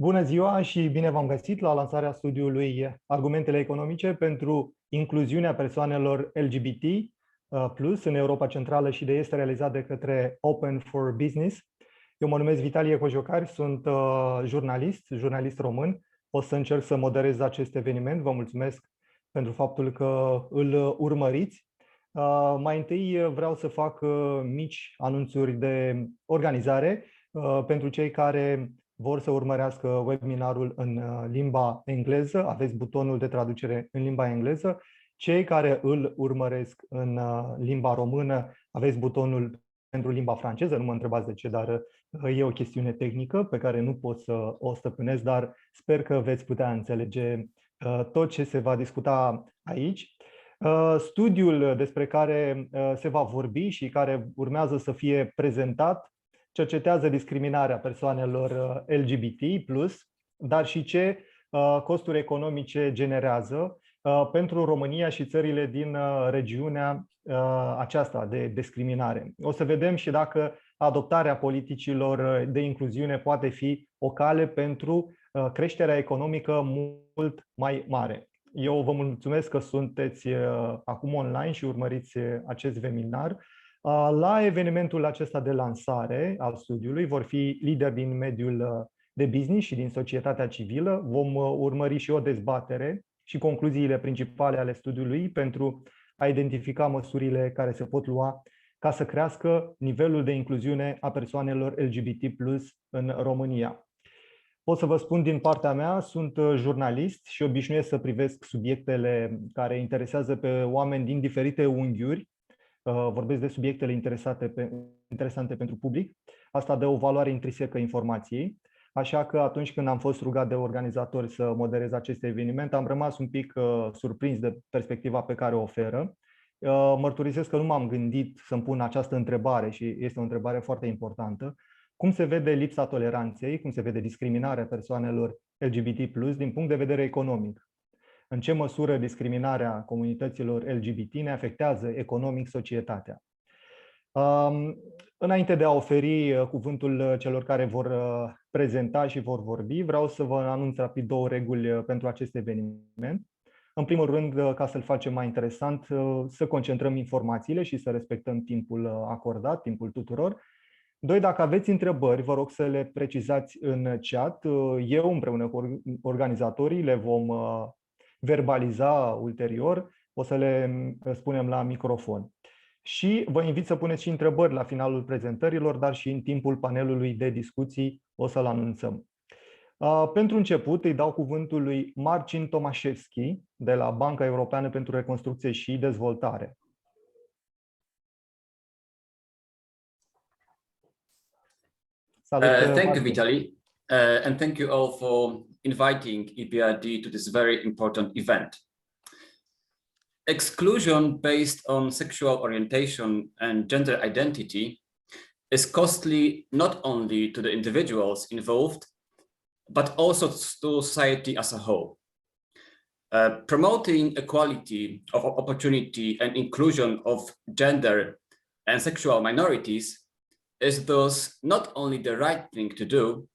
Bună ziua și bine v-am găsit la lansarea studiului Argumentele economice pentru incluziunea persoanelor LGBT plus în Europa Centrală și de Est, realizat de către Open for Business. Eu mă numesc Vitalie Cojocari, sunt jurnalist român. O să încerc să moderez acest eveniment. Vă mulțumesc pentru faptul că îl urmăriți. Mai întâi vreau să fac mici anunțuri de organizare pentru cei care vor să urmărească webinarul în limba engleză. Aveți butonul de traducere în limba engleză. Cei care îl urmăresc în limba română, aveți butonul pentru limba franceză. Nu mă întrebați de ce, dar e o chestiune tehnică pe care nu pot să o stăpânesc, dar sper că veți putea înțelege tot ce se va discuta aici. Studiul despre care se va vorbi și care urmează să fie prezentat cercetează discriminarea persoanelor LGBT+, dar și ce costuri economice generează pentru România și țările din regiunea aceasta de discriminare. O să vedem și dacă adoptarea politicilor de incluziune poate fi o cale pentru creșterea economică mult mai mare. Eu vă mulțumesc că sunteți acum online și urmăriți acest webinar. La evenimentul acesta de lansare al studiului vor fi lideri din mediul de business și din societatea civilă. Vom urmări și o dezbatere și concluziile principale ale studiului pentru a identifica măsurile care se pot lua ca să crească nivelul de incluziune a persoanelor LGBT+ în România. Pot să vă spun din partea mea, sunt jurnalist și obișnuiesc să privesc subiectele care interesează pe oameni din diferite unghiuri. Vorbesc de subiectele interesante pentru public. Asta dă o valoare intrinsecă informației. Așa că atunci când am fost rugat de organizatori să moderez acest eveniment, am rămas un pic surprins de perspectiva pe care o oferă. Mărturisesc că nu m-am gândit să-mi pun această întrebare și este o întrebare foarte importantă. Cum se vede lipsa toleranței, cum se vede discriminarea persoanelor LGBT+ din punct de vedere economic? În ce măsură discriminarea comunităților LGBT ne afectează economic societatea? Înainte de a oferi cuvântul celor care vor prezenta și vor vorbi, vreau să vă anunț rapid două reguli pentru acest eveniment. În primul rând, ca să-l facem mai interesant, să concentrăm informațiile și să respectăm timpul acordat, timpul tuturor. Doi, dacă aveți întrebări, vă rog să le precizați în chat. Eu, împreună cu organizatorii, le vom verbaliza ulterior, o să le spunem la microfon. Și vă invit să puneți și întrebări la finalul prezentărilor, dar și în timpul panelului de discuții o să-l anunțăm. Pentru început îi dau cuvântul lui Marcin Tomaszewski de la Banca Europeană pentru Reconstrucție și Dezvoltare. Salut, thank you, Vitaly, and thank you all for inviting EBRD to this very important event. Exclusion based on sexual orientation and gender identity is costly not only to the individuals involved, but also to society as a whole. Promoting equality of opportunity and inclusion of gender and sexual minorities is thus not only the right thing to do,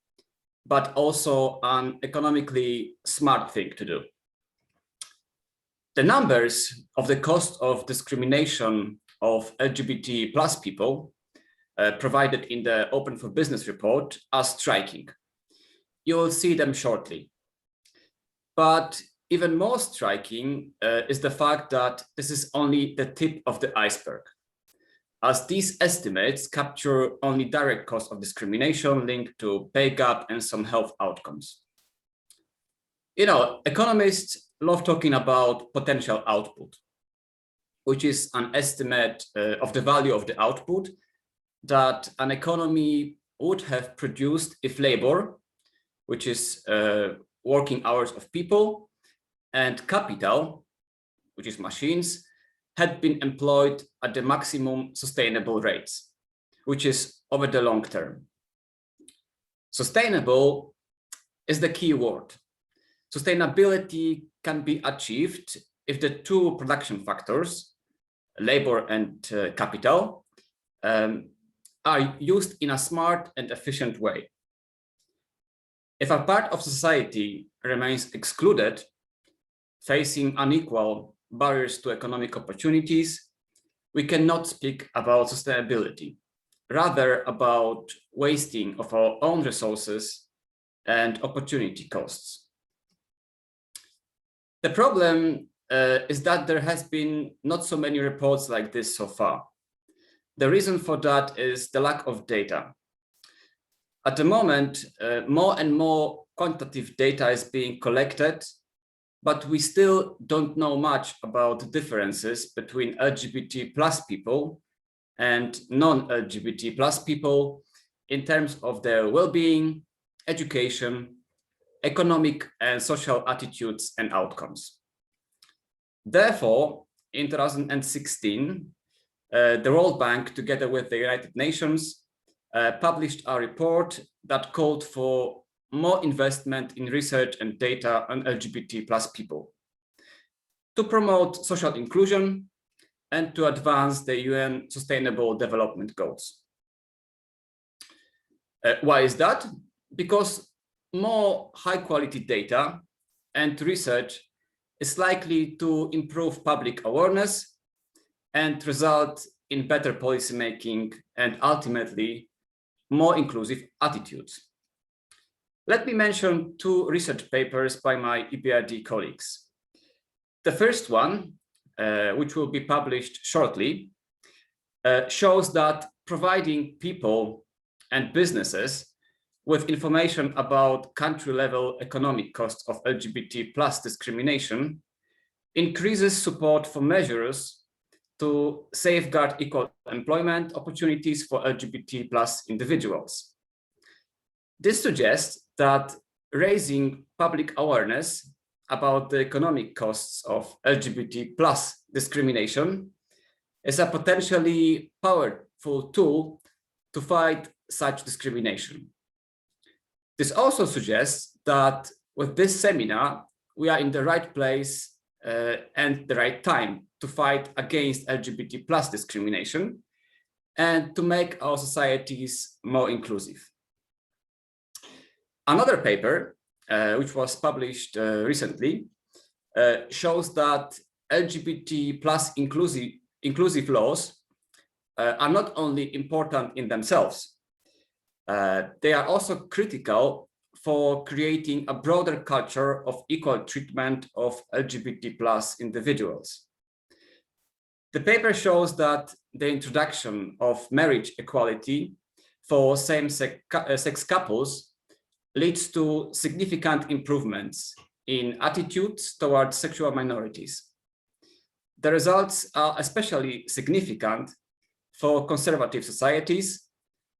but also an economically smart thing to do. The numbers of the cost of discrimination of LGBT+ people provided in the Open for Business report are striking. You will see them shortly. But even more striking is the fact that this is only the tip of the iceberg, as these estimates capture only direct costs of discrimination linked to pay gap and some health outcomes. You know, economists love talking about potential output, which is an estimate of the value of the output that an economy would have produced if labor, which is working hours of people, and capital, which is machines, had been employed at the maximum sustainable rates, which is over the long term. Sustainable is the key word. Sustainability can be achieved if the two production factors, labor and capital, are used in a smart and efficient way. If a part of society remains excluded, facing unequal barriers to economic opportunities, we cannot speak about sustainability, rather about wasting of our own resources and opportunity costs. The problem is that there has been not so many reports like this so far. The reason for that is the lack of data. At the moment, more and more quantitative data is being collected, but we still don't know much about the differences between LGBT plus people and non-LGBT plus people in terms of their well-being, education, economic and social attitudes and outcomes. Therefore, in 2016, the World Bank, together with the United Nations, published a report that called for more investment in research and data on LGBT plus people to promote social inclusion and to advance the UN Sustainable Development Goals. Why is that? Because more high-quality data and research is likely to improve public awareness and result in better policymaking and ultimately more inclusive attitudes. Let me mention two research papers by my EBRD colleagues. The first one, which will be published shortly, shows that providing people and businesses with information about country-level economic costs of LGBT plus discrimination increases support for measures to safeguard equal employment opportunities for LGBT plus individuals. This suggests that raising public awareness about the economic costs of LGBT plus discrimination is a potentially powerful tool to fight such discrimination. This also suggests that with this seminar, we are in the right place and the right time to fight against LGBT plus discrimination and to make our societies more inclusive. Another paper, which was published recently, shows that LGBT plus inclusive laws are not only important in themselves, they are also critical for creating a broader culture of equal treatment of LGBT plus individuals. The paper shows that the introduction of marriage equality for same-sex couples leads to significant improvements in attitudes towards sexual minorities. The results are especially significant for conservative societies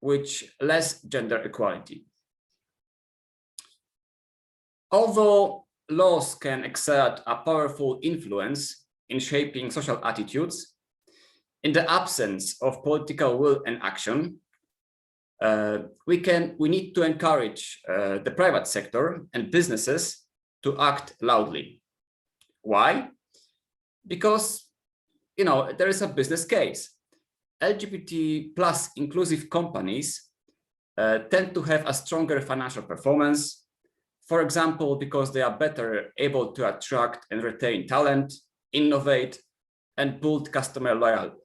with less gender equality. Although laws can exert a powerful influence in shaping social attitudes, in the absence of political will and action, we need to encourage the private sector and businesses to act loudly. Why? Because, there is a business case. LGBT plus inclusive companies tend to have a stronger financial performance, for example, because they are better able to attract and retain talent, innovate, and build customer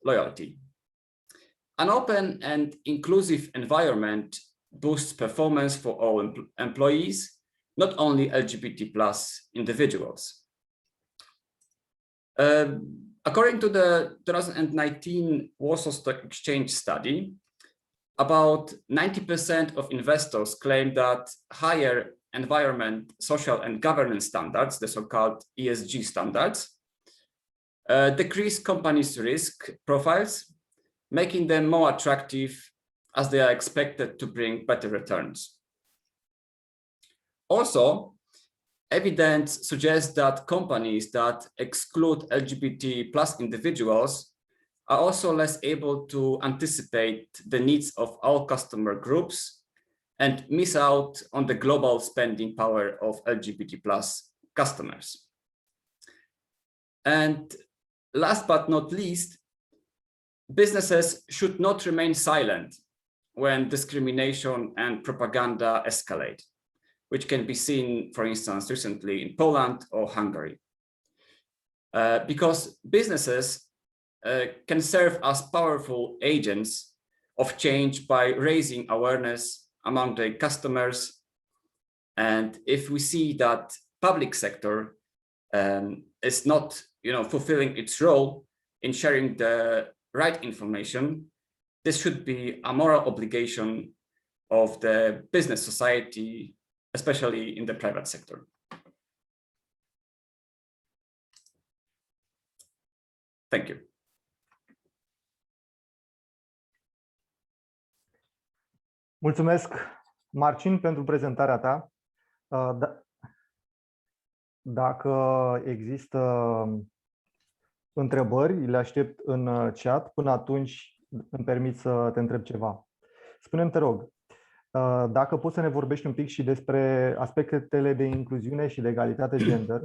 loyalty. An open and inclusive environment boosts performance for all employees, not only LGBT plus individuals. According to the 2019 Warsaw Stock Exchange study, about 90% of investors claim that higher environment, social, and governance standards, the so-called ESG standards, decrease companies' risk profiles, making them more attractive as they are expected to bring better returns. Also, evidence suggests that companies that exclude LGBT plus individuals are also less able to anticipate the needs of all customer groups and miss out on the global spending power of LGBT plus customers. And last but not least, businesses should not remain silent when discrimination and propaganda escalate. which can be seen, for instance, recently in Poland or Hungary. Because businesses can serve as powerful agents of change by raising awareness among their customers. And if we see that public sector is not, fulfilling its role in sharing the right information, this should be a moral obligation of the business society, especially in the private sector. Thank you. Mulțumesc, Marcin, pentru prezentarea ta. Dacă există întrebări, le aștept în chat. Până atunci îmi permit să te întreb ceva. Spune-mi, te rog, dacă poți să ne vorbești un pic și despre aspectele de incluziune și de egalitate gender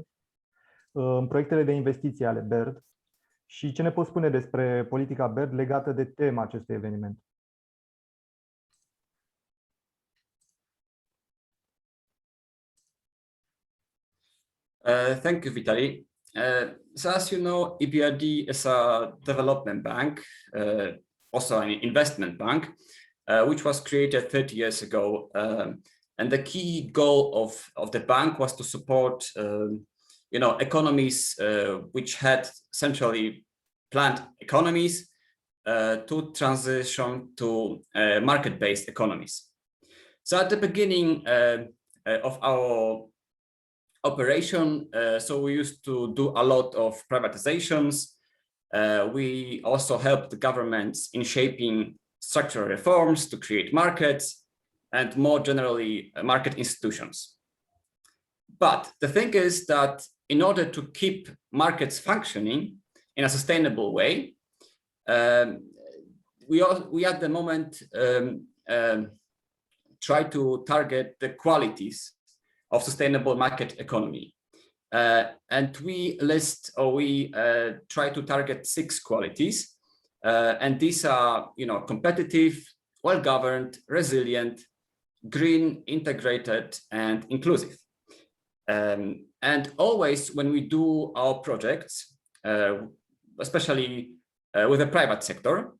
în proiectele de investiții ale BERD și ce ne poți spune despre politica BERD legată de tema acestui eveniment. Thank you, Vitaly. So as you know, EBRD is a development bank, also an investment bank, which was created 30 years ago. And the key goal of the bank was to support, economies which had centrally planned economies to transition to market-based economies. So at the beginning of our operation, so we used to do a lot of privatizations. We also helped the governments in shaping structural reforms to create markets and more generally market institutions. But the thing is that in order to keep markets functioning in a sustainable way, we at the moment try to target the qualities of sustainable market economy. And we try to target 6 qualities. And these are, competitive, well-governed, resilient, green, integrated, and inclusive. And always when we do our projects, especially with the private sector,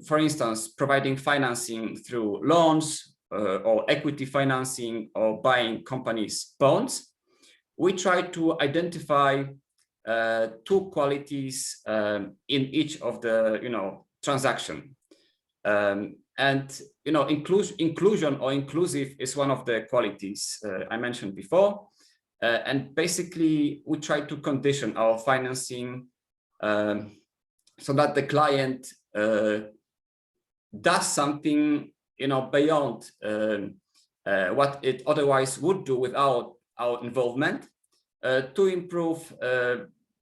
for instance, providing financing through loans, or equity financing or buying companies' bonds, we try to identify 2 qualities in each of the transaction. And inclusion or inclusive is one of the qualities I mentioned before. And basically, we try to condition our financing so that the client does something beyond what it otherwise would do without our involvement, to improve,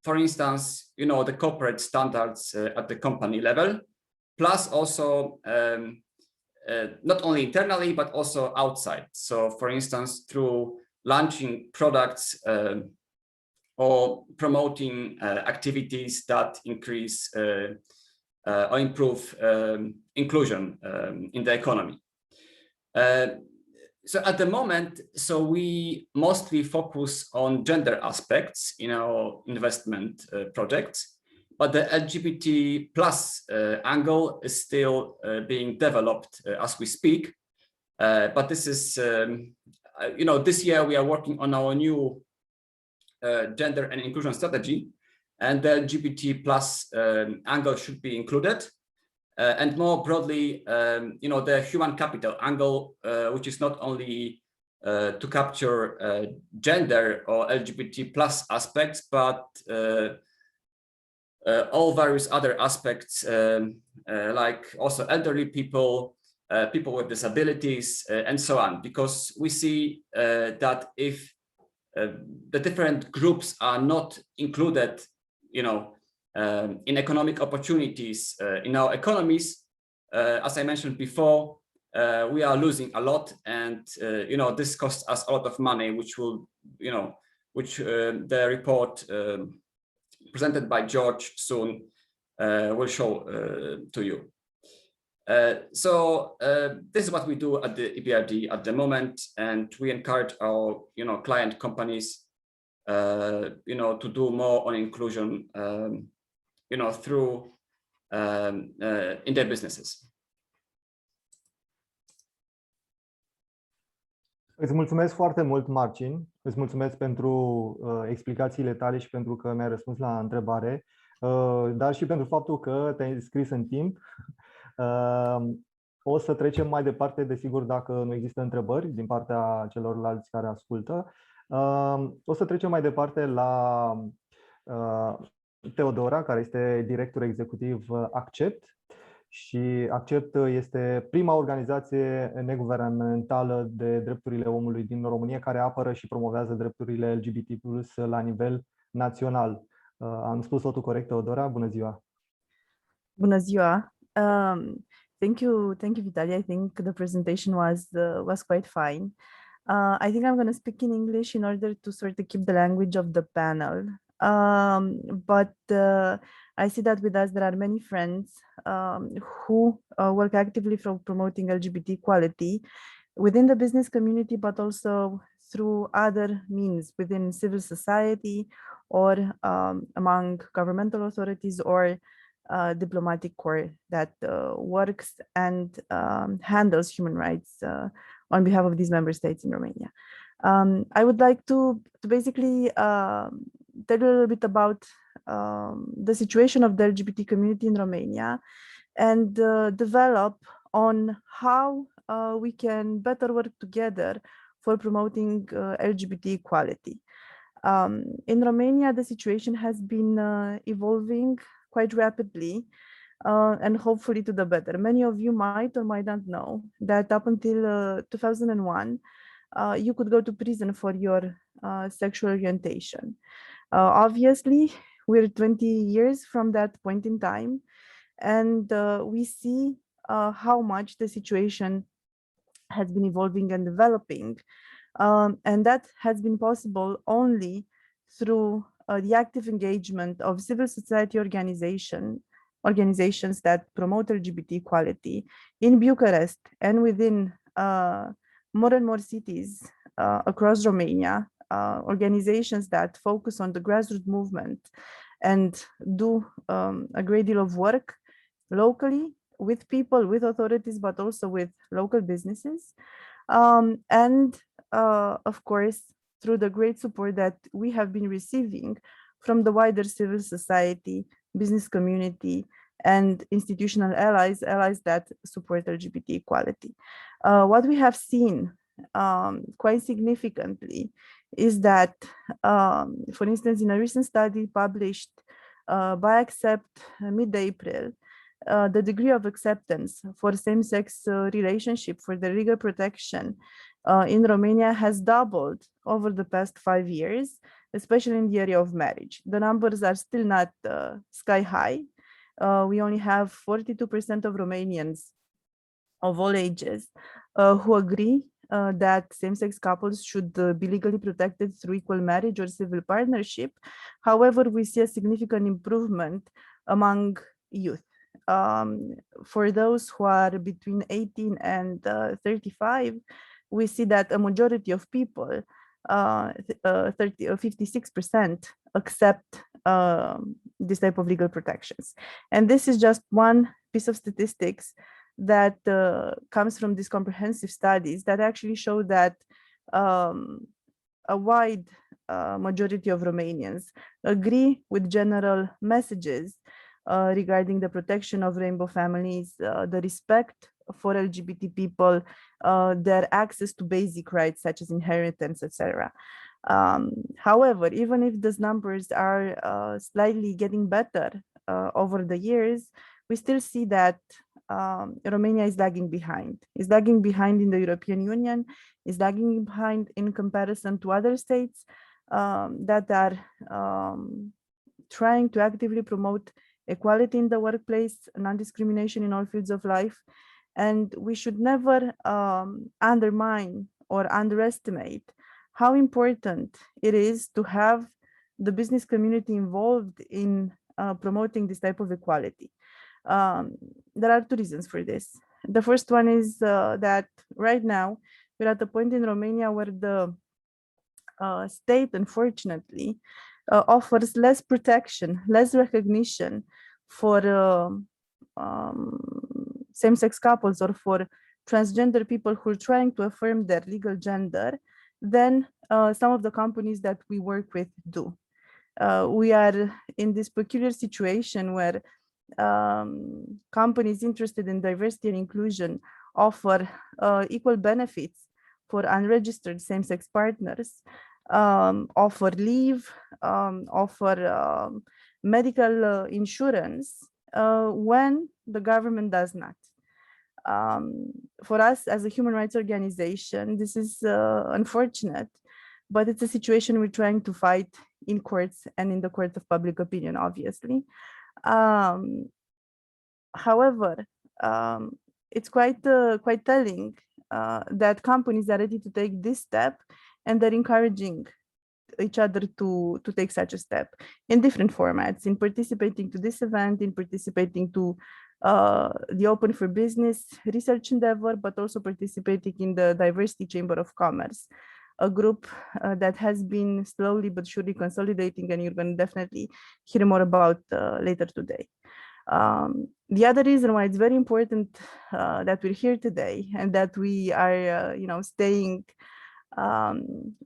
for instance, the corporate standards at the company level, plus also not only internally, but also outside. So, for instance, through launching products or promoting activities that increase or improve inclusion in the economy. So at the moment, we mostly focus on gender aspects in our investment projects, but the LGBT plus angle is still being developed as we speak. But this is, this year we are working on our new gender and inclusion strategy, and the LGBT plus angle should be included. And more broadly, the human capital angle, which is not only to capture gender or LGBT plus aspects, but all various other aspects, like also elderly people, people with disabilities, and so on. Because we see that if the different groups are not included, in economic opportunities in our economies, as I mentioned before, we are losing a lot, and this costs us a lot of money, which will, the report presented by George soon will show to you. This is what we do at the EBRD at the moment, and we encourage our client companies to do more on inclusion through in their businesses. Îți mulțumesc foarte mult, Marcin. Îți mulțumesc pentru explicațiile tale și pentru că mi-ai răspuns la întrebare, dar și pentru faptul că te-ai înscris în timp. O să trecem mai departe, desigur, dacă nu există întrebări din partea celorlalți care ascultă. O să trecem mai departe la Teodora, care este director executiv Accept. Și Accept este prima organizație neguvernamentală de drepturile omului din România care apără și promovează drepturile LGBT+ la nivel național. Am spus totul corect, Teodora? Bună ziua! Bună ziua! Thank you, Vitaly. I think the presentation was quite fine. I think I'm going to speak in English in order to sort of keep the language of the panel. But I see that with us there are many friends who work actively for promoting LGBT equality within the business community, but also through other means within civil society or among governmental authorities or diplomatic corps that works and handles human rights on behalf of these member states in Romania. I would like to basically tell you a little bit about the situation of the LGBT community in Romania and develop on how we can better work together for promoting LGBT equality. In Romania, the situation has been evolving quite rapidly and hopefully to the better. Many of you might or might not know that up until 2001, you could go to prison for your sexual orientation. Obviously, we're 20 years from that point in time, and we see how much the situation has been evolving and developing. And that has been possible only through the active engagement of civil society organizations that promote LGBT equality in Bucharest and within more and more cities across Romania, organizations that focus on the grassroots movement and do a great deal of work locally with people, with authorities, but also with local businesses. And of course, through the great support that we have been receiving from the wider civil society, business community, and institutional allies that support LGBT equality. What we have seen quite significantly is that, for instance, in a recent study published by Accept mid-April, the degree of acceptance for same-sex relationship for the legal protection in Romania has doubled over the past 5 years, especially in the area of marriage. The numbers are still not sky high. We only have 42% of Romanians of all ages who agree that same-sex couples should be legally protected through equal marriage or civil partnership. However, we see a significant improvement among youth. For those who are between 18 and 35, we see that a majority of people, 56%, accept this type of legal protections. And this is just one piece of statistics that comes from these comprehensive studies that actually show that a wide majority of Romanians agree with general messages regarding the protection of rainbow families, the respect for LGBT people, their access to basic rights such as inheritance, etc. However, even if these numbers are slightly getting better over the years, we still see that Romania is lagging behind. Is lagging behind in the European Union, is lagging behind in comparison to other states that are trying to actively promote equality in the workplace, non-discrimination in all fields of life. And we should never undermine or underestimate how important it is to have the business community involved in promoting this type of equality. There are two reasons for this. The first one is that right now we're at a point in Romania where the state, unfortunately, offers less protection, less recognition for same-sex couples or for transgender people who are trying to affirm their legal gender than some of the companies that we work with do. We are in this peculiar situation where companies interested in diversity and inclusion offer equal benefits for unregistered same-sex partners, offer leave, offer medical insurance when the government does not. For us as a human rights organization, this is unfortunate, but it's a situation we're trying to fight in courts and in the court of public opinion, obviously. However, it's quite telling that companies are ready to take this step, and they're encouraging each other to take such a step in different formats, in participating to this event, in participating to the Open for Business research endeavor, but also participating in the Diversity Chamber of Commerce, a group that has been slowly but surely consolidating, and you're going to definitely hear more about later today. The other reason why it's very important that we're here today and that we are, staying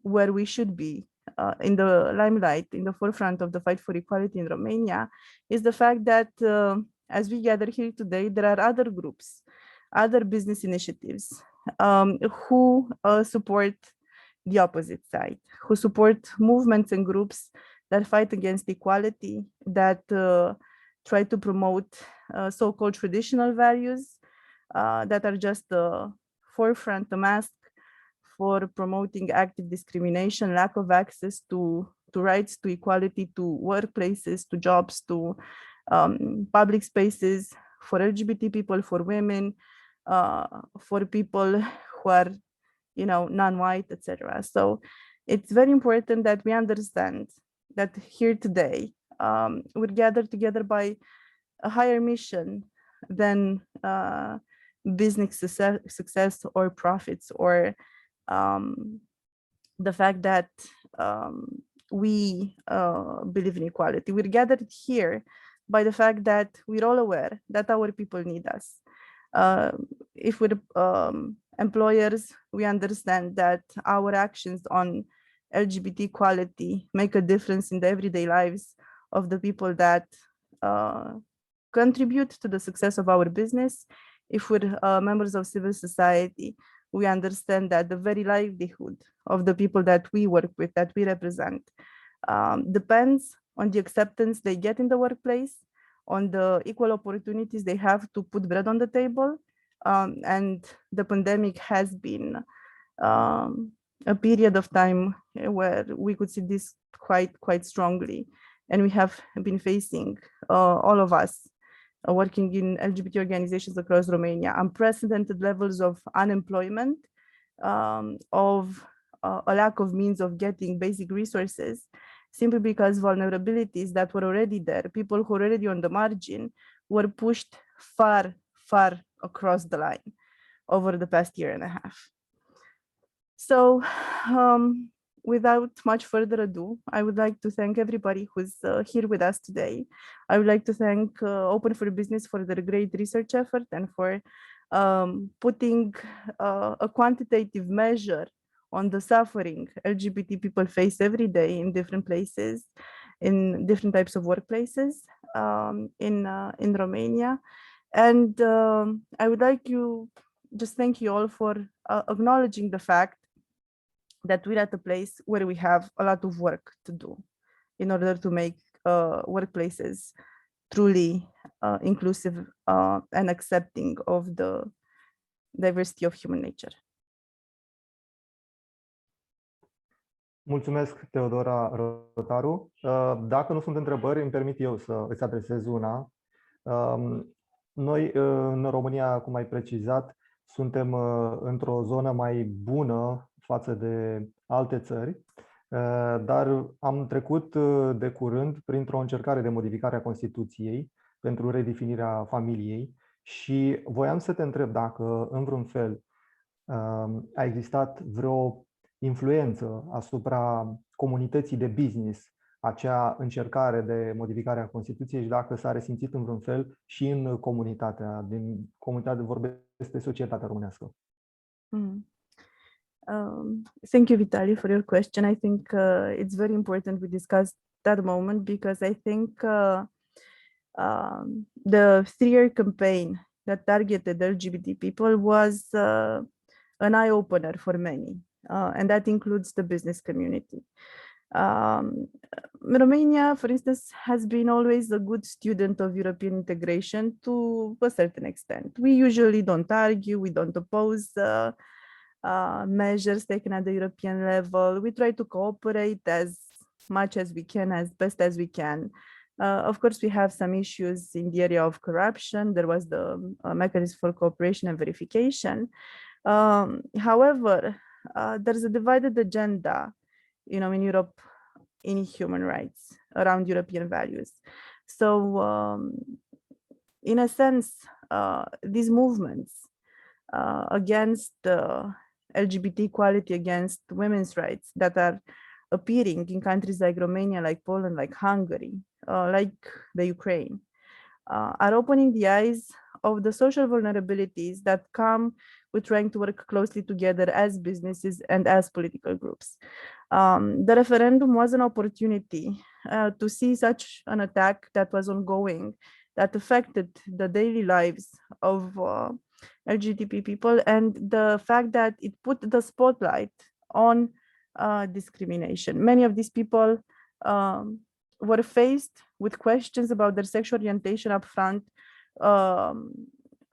where we should be in the limelight, in the forefront of the fight for equality in Romania, is the fact that as we gather here today, there are other groups, other business initiatives who support the opposite side, who support movements and groups that fight against equality, that try to promote so-called traditional values that are just the forefront, the mask for promoting active discrimination, lack of access to rights, to equality, to workplaces, to jobs, to public spaces, for LGBT people, for women, for people who are, non-white, etc. So it's very important that we understand that here today, we're gathered together by a higher mission than business success or profits, or the fact that we believe in equality. We're gathered here by the fact that we're all aware that our people need us. If we're employers, we understand that our actions on LGBT equality make a difference in the everyday lives of the people that contribute to the success of our business. If we're members of civil society, we understand that the very livelihood of the people that we work with, that we represent, depends on the acceptance they get in the workplace, on the equal opportunities they have to put bread on the table. And the pandemic has been a period of time where we could see this quite strongly. And we have been facing, all of us working in LGBT organizations across Romania, unprecedented levels of unemployment, of a lack of means of getting basic resources, simply because vulnerabilities that were already there, people who were already on the margin, were pushed far across the line over the past year and a half. So without much further ado, I would like to thank everybody who's here with us today. I would like to thank Open for Business for their great research effort and for putting a quantitative measure on the suffering LGBT people face every day in different places, in different types of workplaces in Romania. And I would like to just thank you all for acknowledging the fact that we're at a place where we have a lot of work to do in order to make workplaces truly inclusive and accepting of the diversity of human nature. Mulțumesc, Teodora Rotaru. Dacă nu sunt întrebări, îmi permit eu să îți adresez una. Noi, în România, cum ai precizat, suntem într-o zonă mai bună față de alte țări, dar am trecut de curând printr-o încercare de modificare a Constituției, pentru redefinirea familiei și voiam să te întreb dacă, în vreun fel, a existat vreo influență asupra comunității de business, acea încercare de modificare a Constituției și dacă s-a resimțit în vreun fel și în din comunitatea, vorbesc despre societatea românească. Thank you, Vitaly, for your question. I think it's very important we discuss that moment because I think the 3-year campaign that targeted LGBT people was an eye-opener for many, and that includes the business community. Romania, for instance, has been always a good student of European integration to a certain extent. We usually don't argue, we don't oppose measures taken at the European level. We try to cooperate as much as we can, as best as we can. Of course, we have some issues in the area of corruption. There was the mechanism for cooperation and verification. However, there's a divided agenda, in Europe, in human rights around European values. So, in a sense, these movements against LGBT equality, against women's rights that are appearing in countries like Romania, like Poland, like Hungary, like the Ukraine, are opening the eyes of the social vulnerabilities that come with trying to work closely together as businesses and as political groups. The referendum was an opportunity to see such an attack that was ongoing, that affected the daily lives of LGBT people, and the fact that it put the spotlight on discrimination. Many of these people were faced with questions about their sexual orientation up front,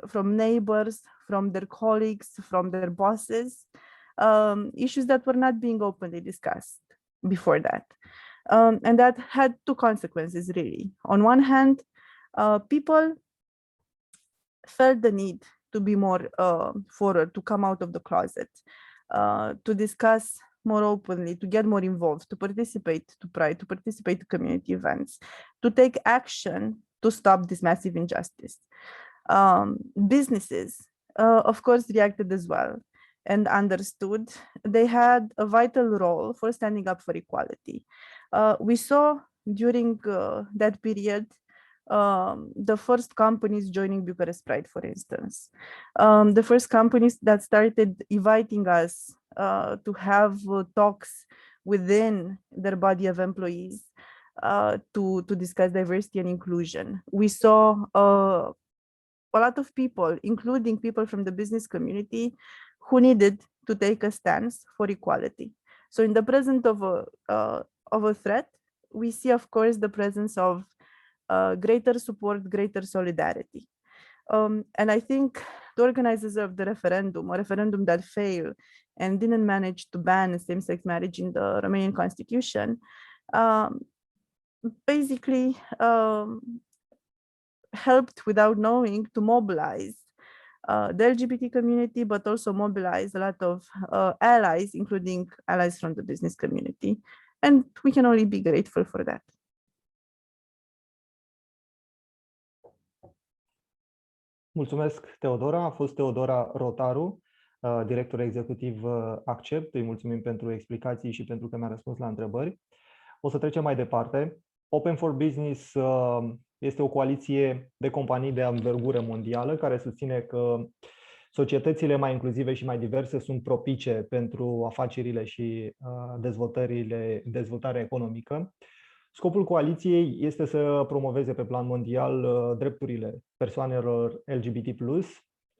from neighbors, from their colleagues, from their bosses, issues that were not being openly discussed before that. And that had two consequences, really. On one hand, people felt the need to be more forward, to come out of the closet, to discuss more openly, to get more involved, to participate to Pride, to participate to community events, to take action to stop this massive injustice. Businesses, of course, reacted as well and understood they had a vital role for standing up for equality. We saw during that period the first companies joining Bucharest Pride, for instance, the first companies that started inviting us to have talks within their body of employees to discuss diversity and inclusion. We saw a lot of people, including people from the business community, who needed to take a stance for equality. So in the presence of a threat, we see, of course, the presence of greater support, greater solidarity. And I think the organizers of the referendum, a referendum that failed and didn't manage to ban same-sex marriage in the Romanian constitution, basically helped without knowing to mobilize the LGBT community, but also mobilize a lot of allies, including allies from the business community. And we can only be grateful for that. Mulțumesc, Teodora. A fost Teodora Rotaru, director executiv Accept. Îi mulțumim pentru explicații și pentru că mi-a răspuns la întrebări. O să trecem mai departe. Open for Business este o coaliție de companii de anvergură mondială care susține că societățile mai inclusive și mai diverse sunt propice pentru afacerile și dezvoltarea economică. Scopul coaliției este să promoveze pe plan mondial drepturile persoanelor LGBT+,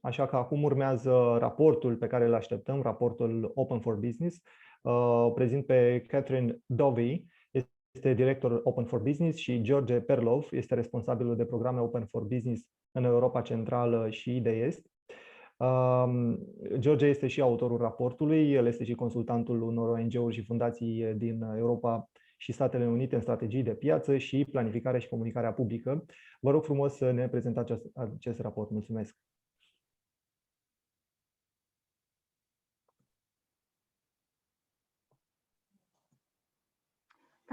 așa că acum urmează raportul pe care îl așteptăm, raportul Open for Business. Prezint pe Catherine Dovey, este director Open for Business, și George Perlov este responsabilul de programe Open for Business în Europa Centrală și de Est. George este și autorul raportului, el este și consultantul unor ONG-uri și fundații din Europa și Statele Unite în strategii de piață și planificare și comunicarea publică. Vă rog frumos să ne prezentați acest raport. Mulțumesc!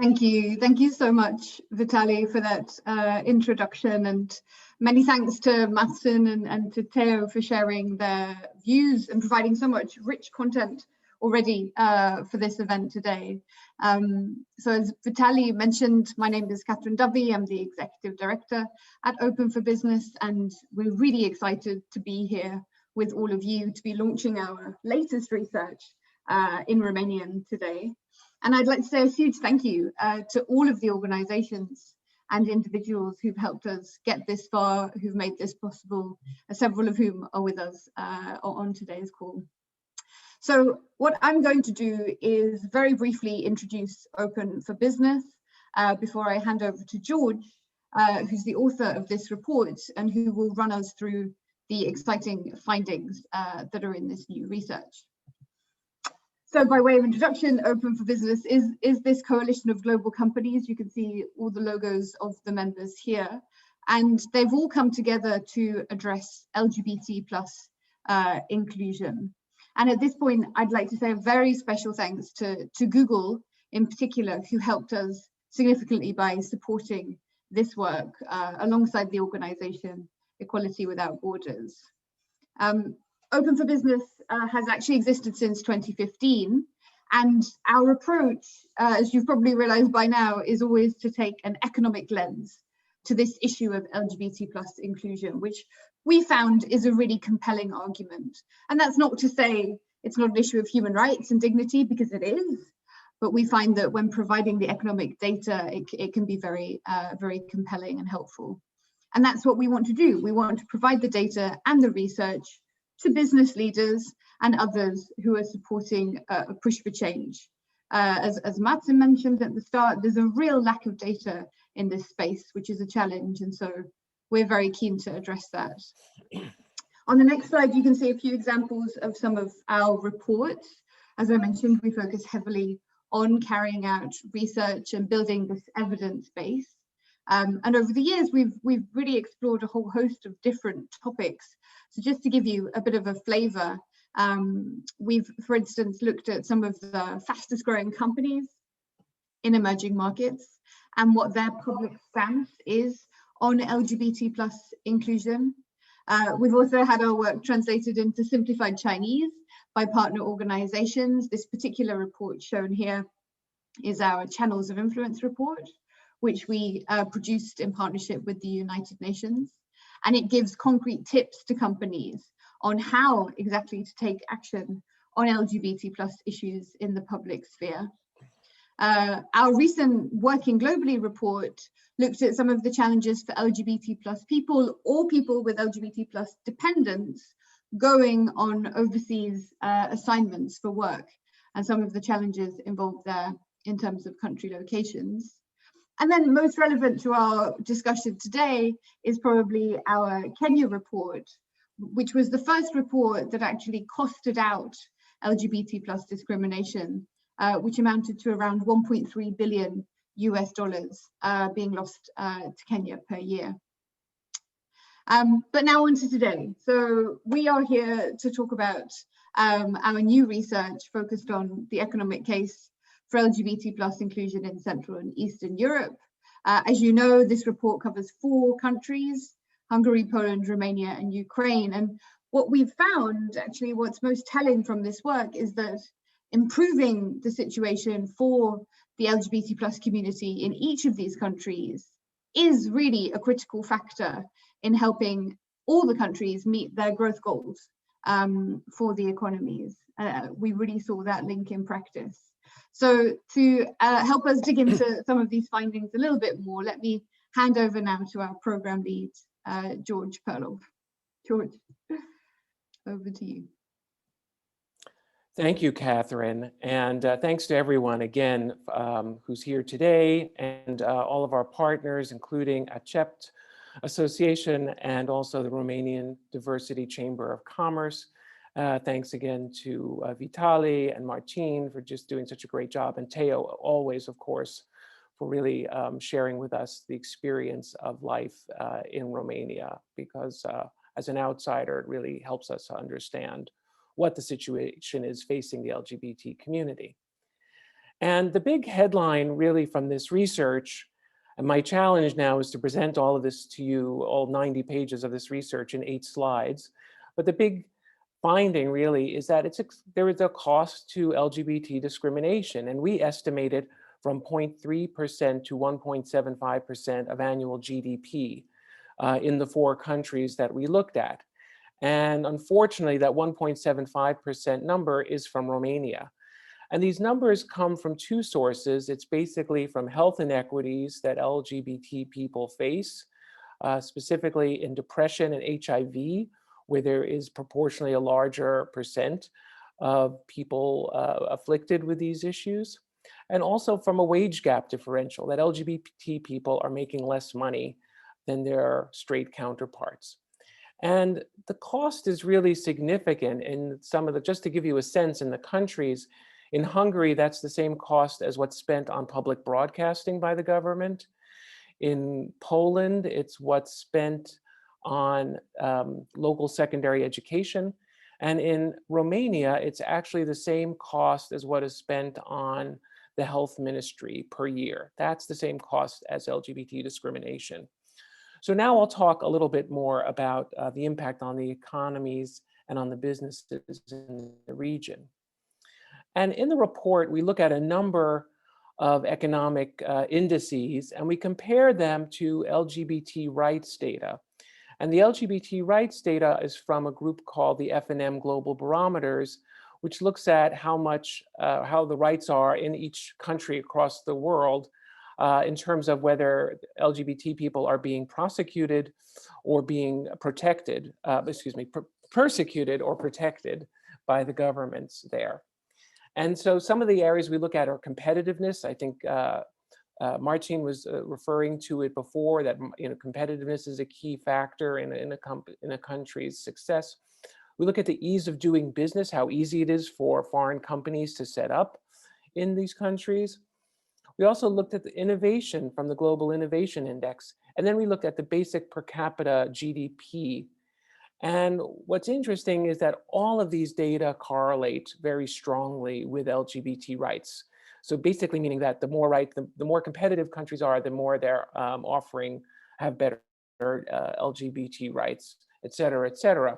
Thank you. Thank you so much, Vitaly, for that introduction, and many thanks to Matson and to Theo for sharing their views and providing so much rich content already for this event today. So as Vitaly mentioned, my name is Catherine Dovey. I'm the Executive Director at Open for Business, and we're really excited to be here with all of you to be launching our latest research in Romanian today. And I'd like to say a huge thank you to all of the organizations and individuals who've helped us get this far, who've made this possible, several of whom are with us on today's call. So what I'm going to do is very briefly introduce Open for Business before I hand over to George, who's the author of this report and who will run us through the exciting findings that are in this new research. So by way of introduction, Open for Business is this coalition of global companies. You can see all the logos of the members here, and they've all come together to address LGBT+ inclusion. And at this point, I'd like to say a very special thanks to Google in particular, who helped us significantly by supporting this work alongside the organization Equality Without Borders. Open for Business has actually existed since 2015, and our approach, as you've probably realized by now, is always to take an economic lens to this issue of LGBT+ inclusion, which we found is a really compelling argument. And that's not to say it's not an issue of human rights and dignity, because it is, but we find that when providing the economic data, it can be very, very compelling and helpful. And that's what we want to do. We want to provide the data and the research to business leaders and others who are supporting a push for change. As Matson mentioned at the start, there's a real lack of data in this space, which is a challenge, and so we're very keen to address that. On the next slide, you can see a few examples of some of our reports. As I mentioned, we focus heavily on carrying out research and building this evidence base. And over the years, we've really explored a whole host of different topics. So just to give you a bit of a flavor, we've, for instance, looked at some of the fastest growing companies in emerging markets and what their public stance is on LGBT+ inclusion. We've also had our work translated into simplified Chinese by partner organizations. This particular report shown here is our Channels of Influence report, which we produced in partnership with the United Nations. And it gives concrete tips to companies on how exactly to take action on LGBT+ issues in the public sphere. Our recent Working Globally report looked at some of the challenges for LGBT+ people or people with LGBT+ dependents going on overseas assignments for work, and some of the challenges involved there in terms of country locations. And then most relevant to our discussion today is probably our Kenya report, which was the first report that actually costed out LGBT+ discrimination, which amounted to around $1.3 billion being lost to Kenya per year. But now on to today. So we are here to talk about our new research focused on the economic case for LGBT+ inclusion in Central and Eastern Europe. As you know, this report covers 4 countries: Hungary, Poland, Romania, and Ukraine. And what we've found, actually, what's most telling from this work is that improving the situation for the LGBT+ community in each of these countries is really a critical factor in helping all the countries meet their growth goals for the economies. We really saw that link in practice. So to help us dig into some of these findings a little bit more, let me hand over now to our program lead, George Perloff. George, over to you. Thank you, Catherine, and thanks to everyone again who's here today, and all of our partners, including ACEPT Association and also the Romanian Diversity Chamber of Commerce. Thanks again to Vitaly and Martin for just doing such a great job, and Theo always, of course, for really sharing with us the experience of life in Romania, because as an outsider, it really helps us to understand what the situation is facing the LGBT community. And the big headline really from this research, and my challenge now is to present all of this to you, all 90 pages of this research in 8 slides. But the big finding really is that there is a cost to LGBT discrimination, and we estimated from 0.3% to 1.75% of annual GDP in the 4 countries that we looked at. And unfortunately, that 1.75% number is from Romania. And these numbers come from 2 sources. It's basically from health inequities that LGBT people face, specifically in depression and HIV, where there is proportionally a larger percent of people afflicted with these issues. And also from a wage gap differential, that LGBT people are making less money than their straight counterparts. And the cost is really significant in some of the, just to give you a sense, in the countries, in Hungary, that's the same cost as what's spent on public broadcasting by the government. In Poland, it's what's spent on local secondary education. And in Romania, it's actually the same cost as what is spent on the health ministry per year. That's the same cost as LGBT discrimination. So now I'll talk a little bit more about the impact on the economies and on the businesses in the region. And in the report, we look at a number of economic indices, and we compare them to LGBT rights data. And the LGBT rights data is from a group called the F&M Global Barometers, which looks at how the rights are in each country across the world in terms of whether LGBT people are being prosecuted or being protected, persecuted or protected by the governments there. And so some of the areas we look at are competitiveness. I think Martin was referring to it before, that competitiveness is a key factor in a country's success. We look at the ease of doing business, how easy it is for foreign companies to set up in these countries. We also looked at the innovation from the Global Innovation Index, and then we looked at the basic per capita GDP. And what's interesting is that all of these data correlate very strongly with LGBT rights. So basically meaning that the more competitive countries are, the more they're have better LGBT rights, et cetera, et cetera.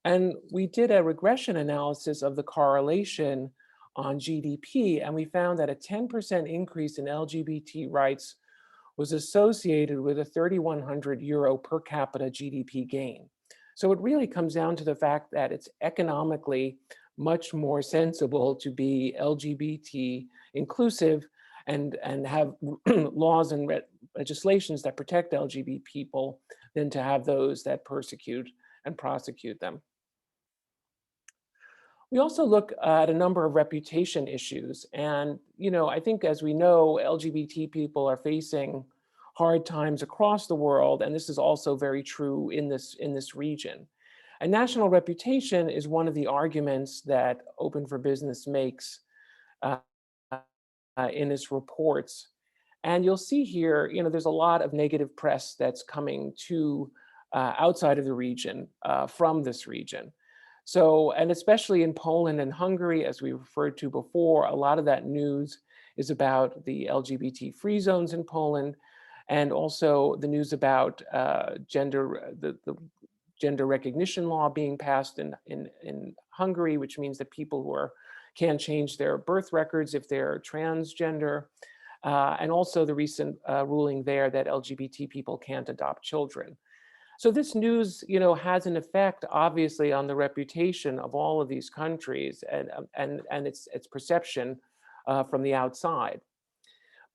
And we did a regression analysis of the correlation on GDP, and we found that a 10% increase in LGBT rights was associated with a 3,100 euro per capita GDP gain. So it really comes down to the fact that it's economically much more sensible to be LGBT inclusive and have laws and legislations that protect LGBT people than to have those that persecute and prosecute them. We also look at a number of reputation issues. And, I think, as we know, LGBT people are facing hard times across the world. And this is also very true in this region. And national reputation is one of the arguments that Open for Business makes in its reports. And you'll see here, there's a lot of negative press that's coming to outside of the region from this region. So, and especially in Poland and Hungary, as we referred to before, a lot of that news is about the LGBT free zones in Poland, and also the news about the gender recognition law being passed in Hungary, which means that people who can change their birth records if they're transgender, and also the recent ruling there that LGBT people can't adopt children. So this news, has an effect, obviously, on the reputation of all of these countries and its perception from the outside.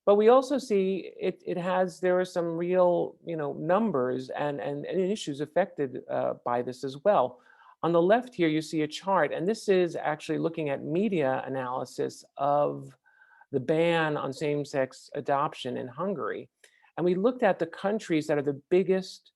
But we also see there are some real, numbers and issues affected by this as well. On the left here, you see a chart, and this is actually looking at media analysis of the ban on same-sex adoption in Hungary. And we looked at the countries that are the biggest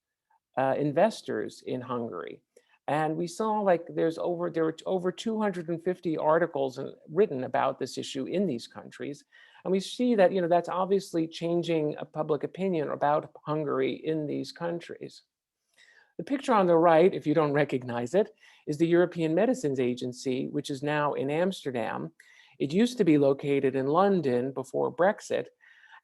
investors in Hungary. And we saw there were over 250 articles written about this issue in these countries. And we see that, that's obviously changing public opinion about Hungary in these countries. The picture on the right, if you don't recognize it, is the European Medicines Agency, which is now in Amsterdam. It used to be located in London before Brexit,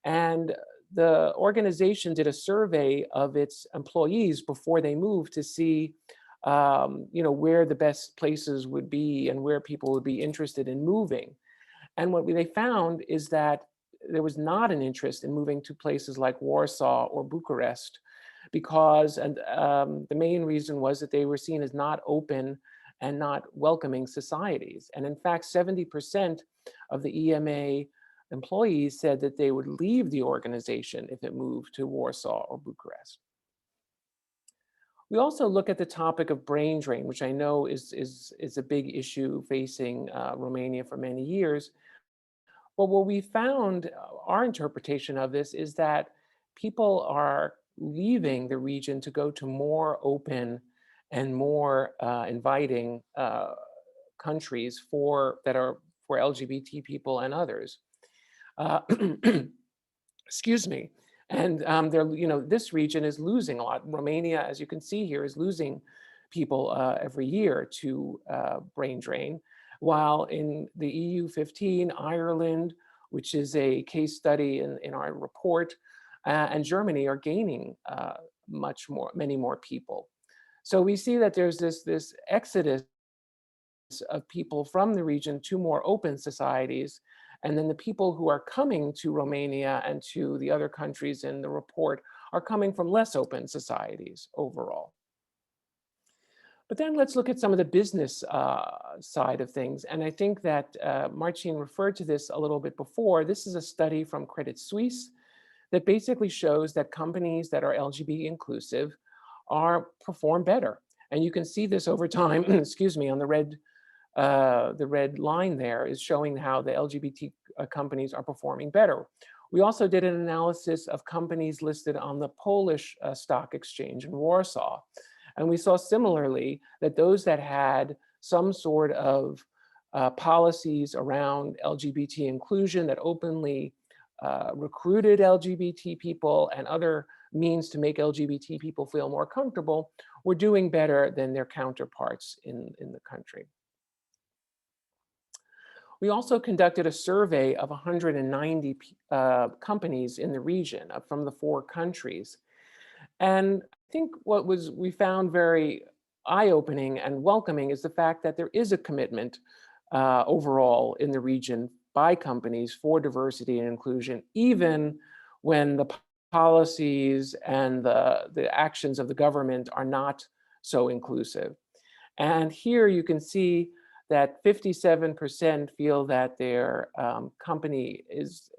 and the organization did a survey of its employees before they moved to see where the best places would be and where people would be interested in moving. And what they found is that there was not an interest in moving to places like Warsaw or Bucharest, because the main reason was that they were seen as not open and not welcoming societies. And in fact, 70% of the EMA employees said that they would leave the organization if it moved to Warsaw or Bucharest. We also look at the topic of brain drain, which I know is a big issue facing Romania for many years. But what we found, our interpretation of this, is that people are leaving the region to go to more open and more inviting countries that are for LGBT people and others. Excuse me. And this region is losing a lot. Romania, as you can see here, is losing people every year to brain drain, while in the EU 15, Ireland, which is a case study in our report, and Germany are gaining many more people. So we see that there's this exodus of people from the region to more open societies. And then the people who are coming to Romania and to the other countries in the report are coming from less open societies overall. But then let's look at some of the business side of things. And I think that Marcin referred to this a little bit before. This is a study from Credit Suisse that basically shows that companies that are LGBT inclusive perform better. And you can see this over time, excuse me, on the red line there is showing how the LGBT companies are performing better. We also did an analysis of companies listed on the Polish stock exchange in Warsaw. And we saw similarly that those that had some sort of policies around LGBT inclusion, that openly recruited LGBT people and other means to make LGBT people feel more comfortable, were doing better than their counterparts in the country. We also conducted a survey of 190 companies in the region from the 4 countries. And I think what we found very eye-opening and welcoming is the fact that there is a commitment overall in the region by companies for diversity and inclusion, even when the policies and the actions of the government are not so inclusive. And here you can see that 57% feel that their company is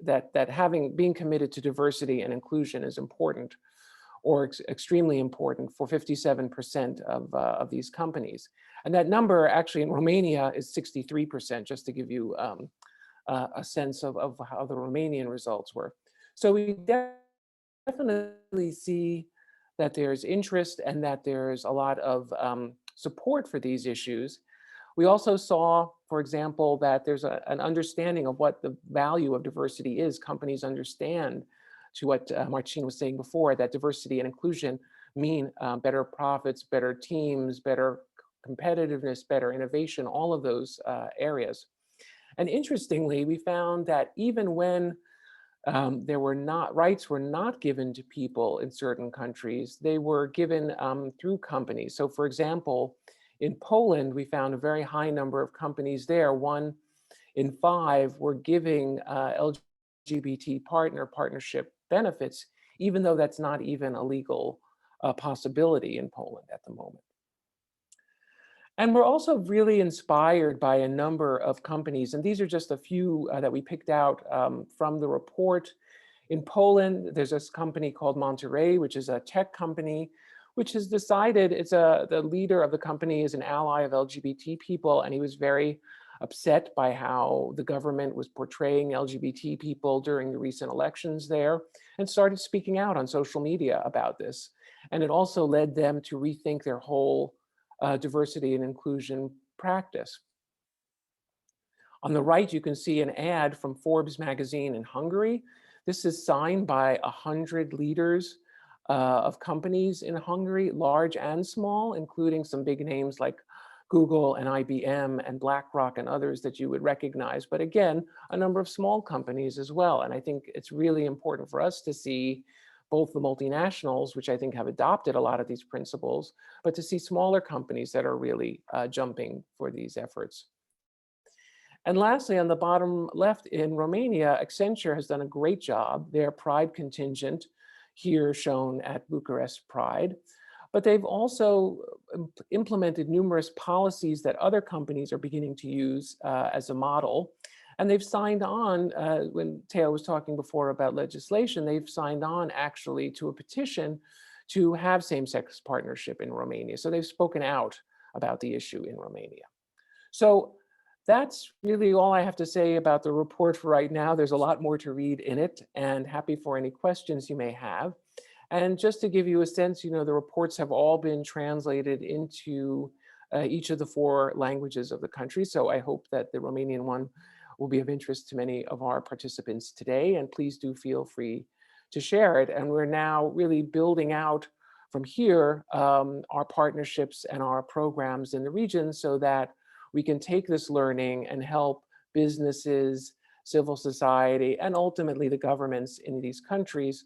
being committed to diversity and inclusion is important, or extremely important for 57% of these companies. And that number actually in Romania is 63%, just to give you a sense of how the Romanian results were. So we definitely see that there's interest and that there's a lot of support for these issues. We also saw, for example, that there's an understanding of what the value of diversity is. Companies understand, to what Marcin was saying before, that diversity and inclusion mean better profits, better teams, better competitiveness, better innovation, all of those areas. And interestingly, we found that even when rights were not given to people in certain countries, they were given through companies. So for example, in Poland, we found a very high number of companies there. 1 in 5 were giving LGBT partnership benefits, even though that's not even a legal possibility in Poland at the moment. And we're also really inspired by a number of companies, and these are just a few that we picked out from the report. In Poland, there's this company called Monterey, which is a tech company, which has decided, the leader of the company is an ally of LGBT people, and he was very upset by how the government was portraying LGBT people during the recent elections there, and started speaking out on social media about this. And it also led them to rethink their whole diversity and inclusion practice. On the right, you can see an ad from Forbes magazine in Hungary. This is signed by 100 leaders of companies in Hungary, large and small, including some big names like Google and IBM and BlackRock and others that you would recognize, but again, a number of small companies as well. And I think it's really important for us to see both the multinationals, which I think have adopted a lot of these principles, but to see smaller companies that are really jumping for these efforts. And lastly, on the bottom left in Romania, Accenture has done a great job. Their Pride contingent here shown at Bucharest Pride, but they've also implemented numerous policies that other companies are beginning to use as a model. And they've signed on, when Theo was talking before about legislation, they've signed on actually to a petition to have same-sex partnership in Romania. So they've spoken out about the issue in Romania. So that's really all I have to say about the report for right now. There's a lot more to read in it, and happy for any questions you may have. And just to give you a sense, you know, the reports have all been translated into each of the 4 languages of the country. So I hope that the Romanian one will be of interest to many of our participants today, and please do feel free to share it. And we're now really building out from here our partnerships and our programs in the region so that we can take this learning and help businesses, civil society, and ultimately the governments in these countries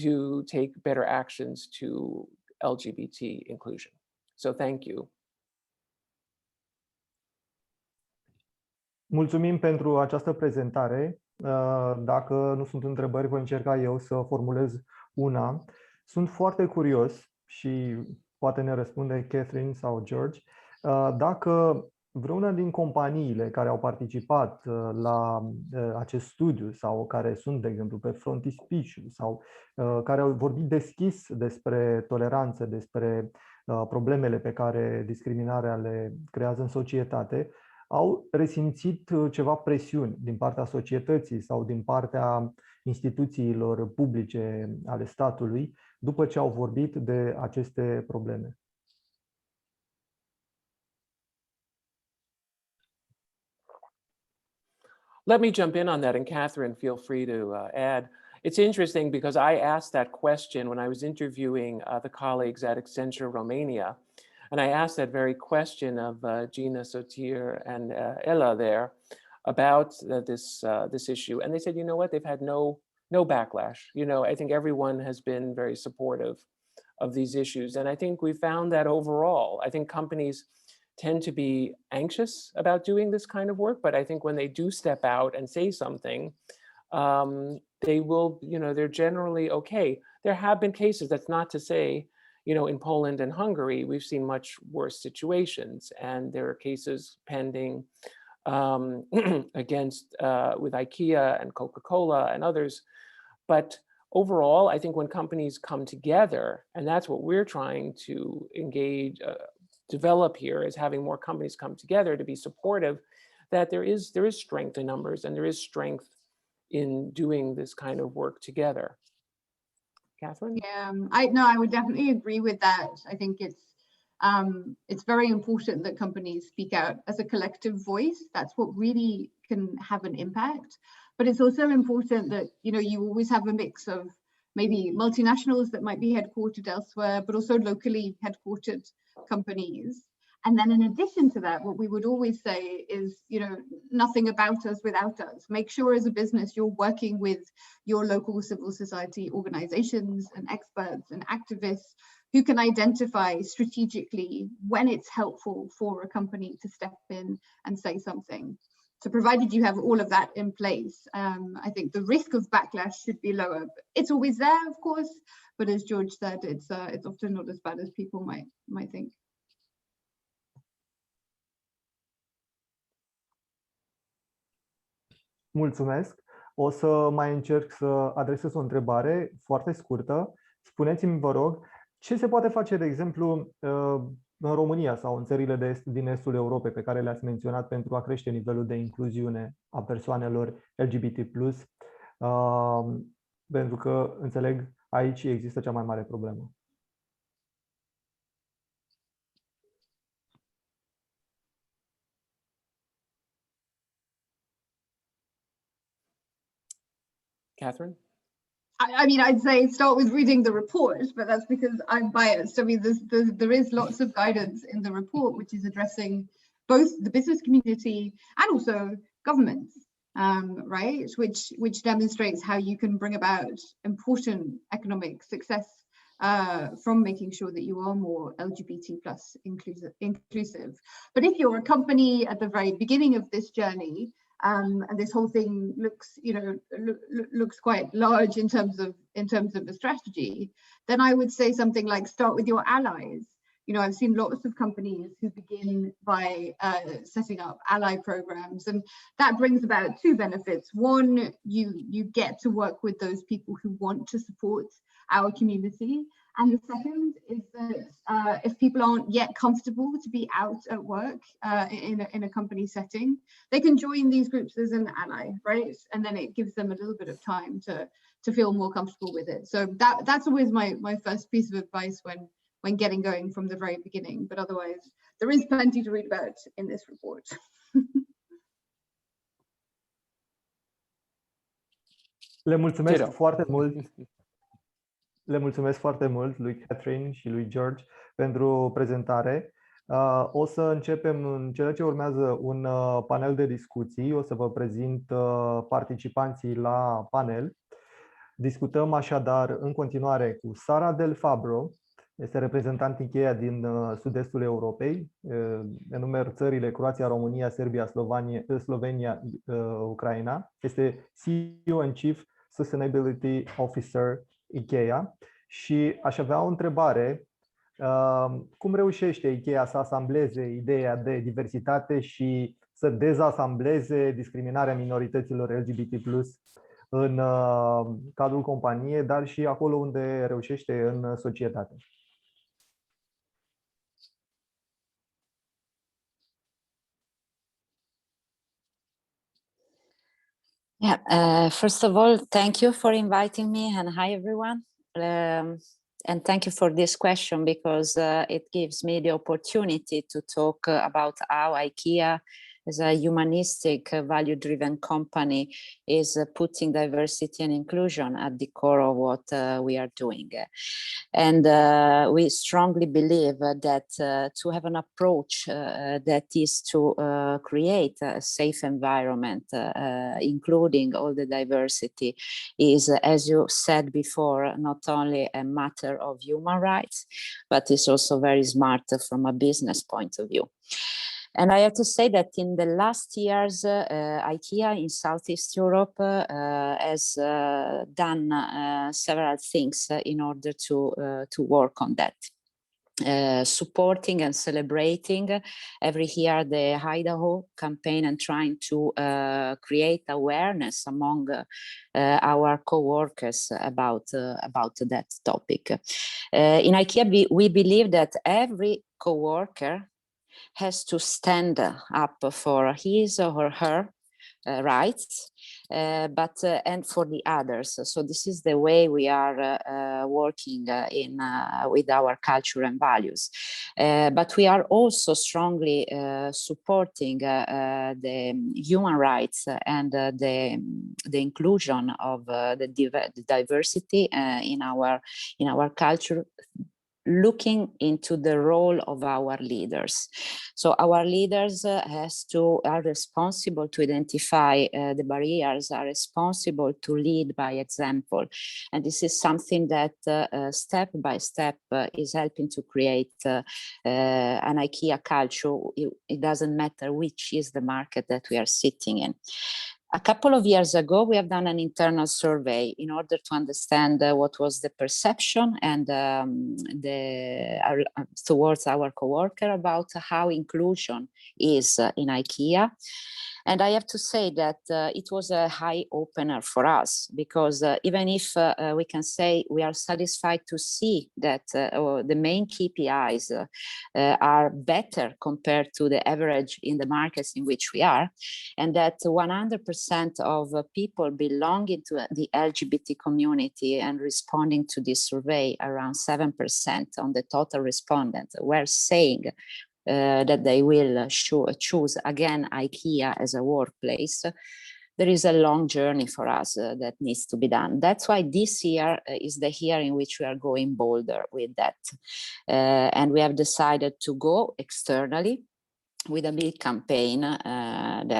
to take better actions to LGBT inclusion. So thank you. Mulțumim pentru această prezentare. Dacă nu sunt întrebări, voi încerca eu să formulez una. Sunt foarte curios și poate ne răspunde Catherine sau George, dacă vreuna din companiile care au participat la acest studiu sau care sunt, de exemplu, pe frontispiciu sau care au vorbit deschis despre toleranță, despre problemele pe care discriminarea le creează în societate, au resimțit ceva presiuni din partea societății sau din partea instituțiilor publice ale statului după ce au vorbit de aceste probleme. Let me jump in on that, and Catherine, feel free to add. It's interesting because I asked that question when I was interviewing the colleagues at Accenture Romania, and I asked that very question of Gina Sotir and Ella there about this issue, and they said, you know what, they've had no backlash. You know, I think everyone has been very supportive of these issues, and I think we found that overall. I think companies tend to be anxious about doing this kind of work, but I think when they do step out and say something, they will, you know, they're generally okay. There have been cases, that's not to say, you know, in Poland and Hungary, we've seen much worse situations, and there are cases pending against with IKEA and Coca-Cola and others. But overall, I think when companies come together, and that's what we're trying to engage, develop here, is having more companies come together to be supportive, that there is strength in numbers and there is strength in doing this kind of work together. Catherine? Yeah, I would definitely agree with that. I think it's very important that companies speak out as a collective voice. That's what really can have an impact. But it's also important that, you know, you always have a mix of maybe multinationals that might be headquartered elsewhere, but also locally headquartered companies. And then in addition to that, what we would always say is, you know, nothing about us without us. Make sure as a business you're working with your local civil society organizations and experts and activists who can identify strategically when it's helpful for a company to step in and say something. So provided you have all of that in place, I think the risk of backlash should be lower. It's always there, of course, but as George said, it's often not as bad as people might think. Mulțumesc. O să mai încerc să adresez o întrebare foarte scurtă. Spuneți-mi, vă rog, ce se poate face, de exemplu, în România sau în țările din estul Europei pe care le-ați menționat pentru a crește nivelul de incluziune a persoanelor LGBT+, pentru că, înțeleg, aici există cea mai mare problemă. Catherine? I mean, I'd say start with reading the report, but that's because I'm biased. I mean, there is lots of guidance in the report, which is addressing both the business community and also governments, right? Which demonstrates how you can bring about important economic success from making sure that you are more LGBT plus inclusive. But if you're a company at the very beginning of this journey, and this whole thing looks, looks quite large in terms of the strategy, then I would say something like start with your allies. I've seen lots of companies who begin by setting up ally programs, and that brings about two benefits. One, you get to work with those people who want to support our community. And the second is that if people aren't yet comfortable to be out at work in a company setting, they can join these groups as an ally, right? And then it gives them a little bit of time to feel more comfortable with it. So that's always my first piece of advice when getting going from the very beginning. But otherwise, there is plenty to read about in this report. Le mulțumesc foarte mult. Le mulțumesc foarte mult lui Catherine și lui George pentru prezentare. O să începem în cele ce urmează un panel de discuții. O să vă prezint participanții la panel. Discutăm așadar în continuare cu Sara Del Fabro, este reprezentant în cheia din sud-estul Europei. Enumer țările Croația, România, Serbia, Slovenia, Ucraina. Este CEO and Chief Sustainability Officer IKEA și aș avea o întrebare. Cum reușește IKEA să asambleze ideea de diversitate și să dezasambleze discriminarea minorităților LGBT+ în cadrul companiei, dar și acolo unde reușește în societate? Yeah, first of all, thank you for inviting me, and hi everyone. And thank you for this question, because it gives me the opportunity to talk about how IKEA, as a humanistic, value-driven company, is putting diversity and inclusion at the core of what we are doing. And we strongly believe that to have an approach that is to create a safe environment, including all the diversity, is, as you said before, not only a matter of human rights, but it's also very smart from a business point of view. And I have to say that in the last years, IKEA in Southeast Europe has done several things in order to work on that. Supporting and celebrating every year the Idaho campaign and trying to create awareness among our co-workers about that topic. In IKEA, we believe that every co-worker has to stand up for his or her rights, and for the others. So this is the way we are working with our culture and values. But we are also strongly supporting the human rights and the inclusion of the diversity in our culture, looking into the role of our leaders. So our leaders are responsible to identify the barriers, are responsible to lead by example. And this is something that step by step is helping to create an IKEA culture. It doesn't matter which is the market that we are sitting in. A couple of years ago, we have done an internal survey in order to understand what was the perception and towards our coworker about how inclusion is in IKEA. And I have to say that it was a high opener for us, because even if we can say we are satisfied to see that the main KPIs are better compared to the average in the markets in which we are, and that 100% of people belonging to the LGBT community and responding to this survey, around 7% on the total respondents, were saying that they will choose again IKEA as a workplace. there is a long journey for us that needs to be done. That's why this year is the year in which we are going bolder with that. And we have decided to go externally with a big campaign and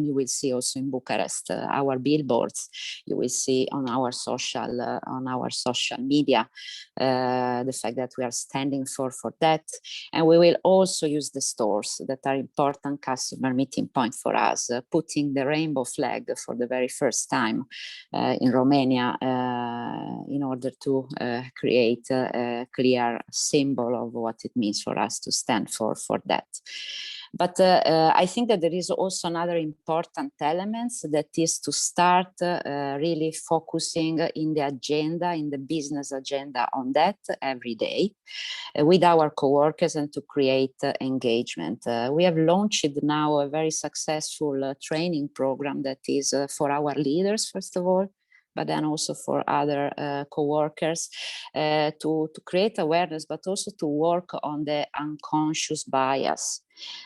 you will see also in Bucharest our billboards. You will see on our social media the fact that we are standing for that, and we will also use the stores that are important customer meeting point for us, putting the rainbow flag for the very first time in Romania in order to create a clear symbol of what it means for us to stand for that. But I think that there is also another important element, that is to start really focusing in the agenda, in the business agenda on that every day with our coworkers and to create engagement. We have launched now a very successful training program that is for our leaders, first of all, but then also for other co-workers to create awareness, but also to work on the unconscious bias.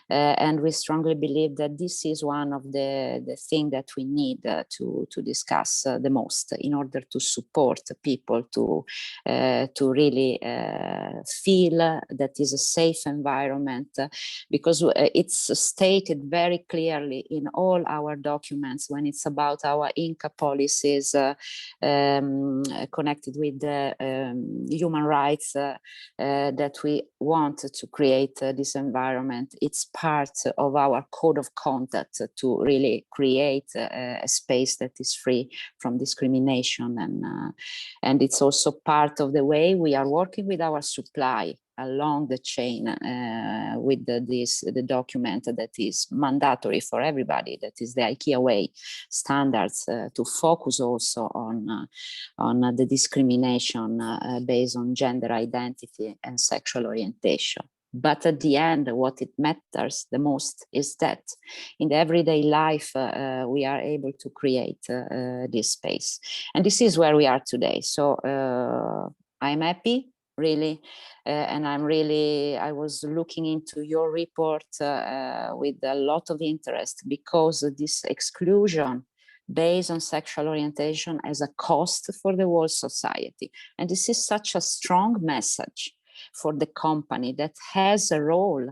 And we strongly believe that this is one of the things that we need to discuss the most in order to support people to really feel that is a safe environment, because it's stated very clearly in all our documents when it's about our INCA policies connected with the human rights that we want to create this environment. It's part of our code of conduct to really create a space that is free from discrimination, and it's also part of the way we are working with our supply along the chain with the document that is mandatory for everybody, that is the IKEA way standards, to focus also on the discrimination based on gender identity and sexual orientation. But at the end, what it matters the most is that in the everyday life, we are able to create this space. And this is where we are today. So I'm happy, really. And I was looking into your report with a lot of interest, because this exclusion based on sexual orientation as a cost for the whole society. And this is such a strong message for the company that has a role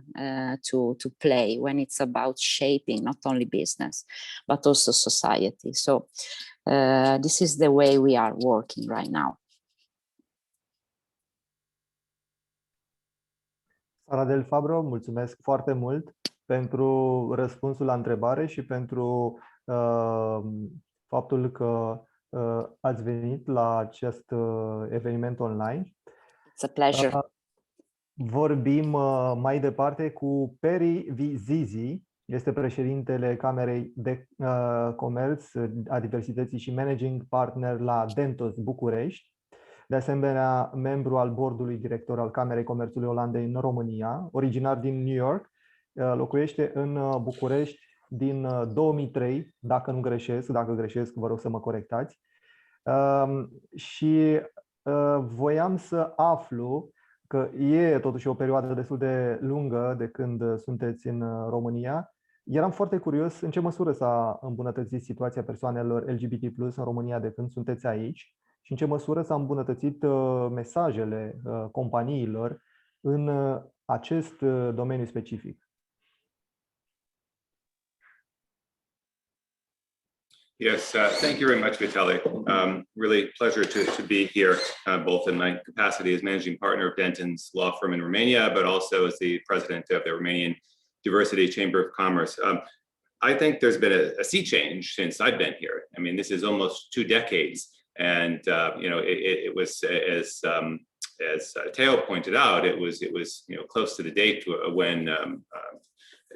to play when it's about shaping not only business, but also society. So this is the way we are working right now. Sara Del Fabro, mulțumesc foarte mult pentru răspunsul la întrebare și pentru faptul că ați venit la acest eveniment online. It's a pleasure. Vorbim mai departe cu Peri Vizizi, este președintele Camerei de Comerț a Diversității și Managing Partner la Dentos București. De asemenea, membru al bordului director al Camerei Comerțului Olandei în România, originar din New York, locuiește în București din 2003, dacă nu greșesc, dacă greșesc, vă rog să mă corectați. Și voiam să aflu că e totuși o perioadă destul de lungă de când sunteți în România. Eram foarte curios în ce măsură s-a îmbunătățit situația persoanelor LGBT+ în România de când sunteți aici și în ce măsură s-a îmbunătățit mesajele companiilor în acest domeniu specific. Yes, thank you very much, Vitaly. Really pleasure to be here, both in my capacity as managing partner of Denton's law firm in Romania, but also as the president of the Romanian Diversity Chamber of Commerce. I think there's been a sea change since I've been here. I mean, this is almost 2 decades, and you know, it was as Teo pointed out, it was close to the date when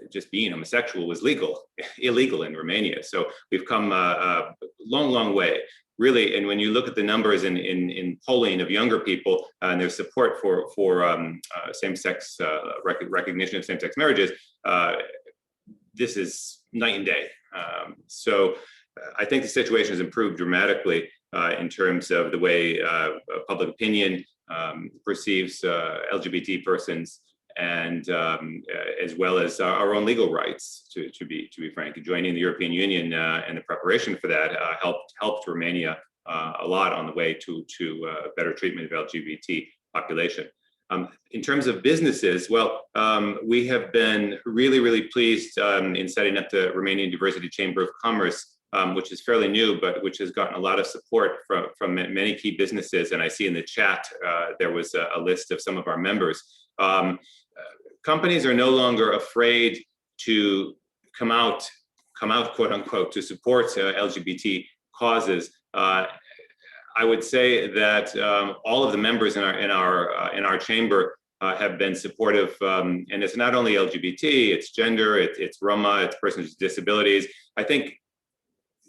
just being homosexual was illegal in Romania. So we've come a long way, really. And when you look at the numbers in polling of younger people and their support for same-sex recognition of same-sex marriages, this is night and day. So I think the situation has improved dramatically in terms of the way public opinion perceives LGBT persons. and as well as our own legal rights, to be frank. Joining the European Union and the preparation for that helped Romania a lot on the way to better treatment of LGBT population. In terms of businesses, well, we have been really pleased in setting up the Romanian Diversity Chamber of Commerce, which is fairly new, but which has gotten a lot of support from many key businesses. And I see in the chat there was a list of some of our members. Companies are no longer afraid to come out, quote unquote, to support LGBT causes. I would say that all of the members in our chamber have been supportive, and it's not only LGBT, it's gender, it's Roma, it's persons with disabilities. I think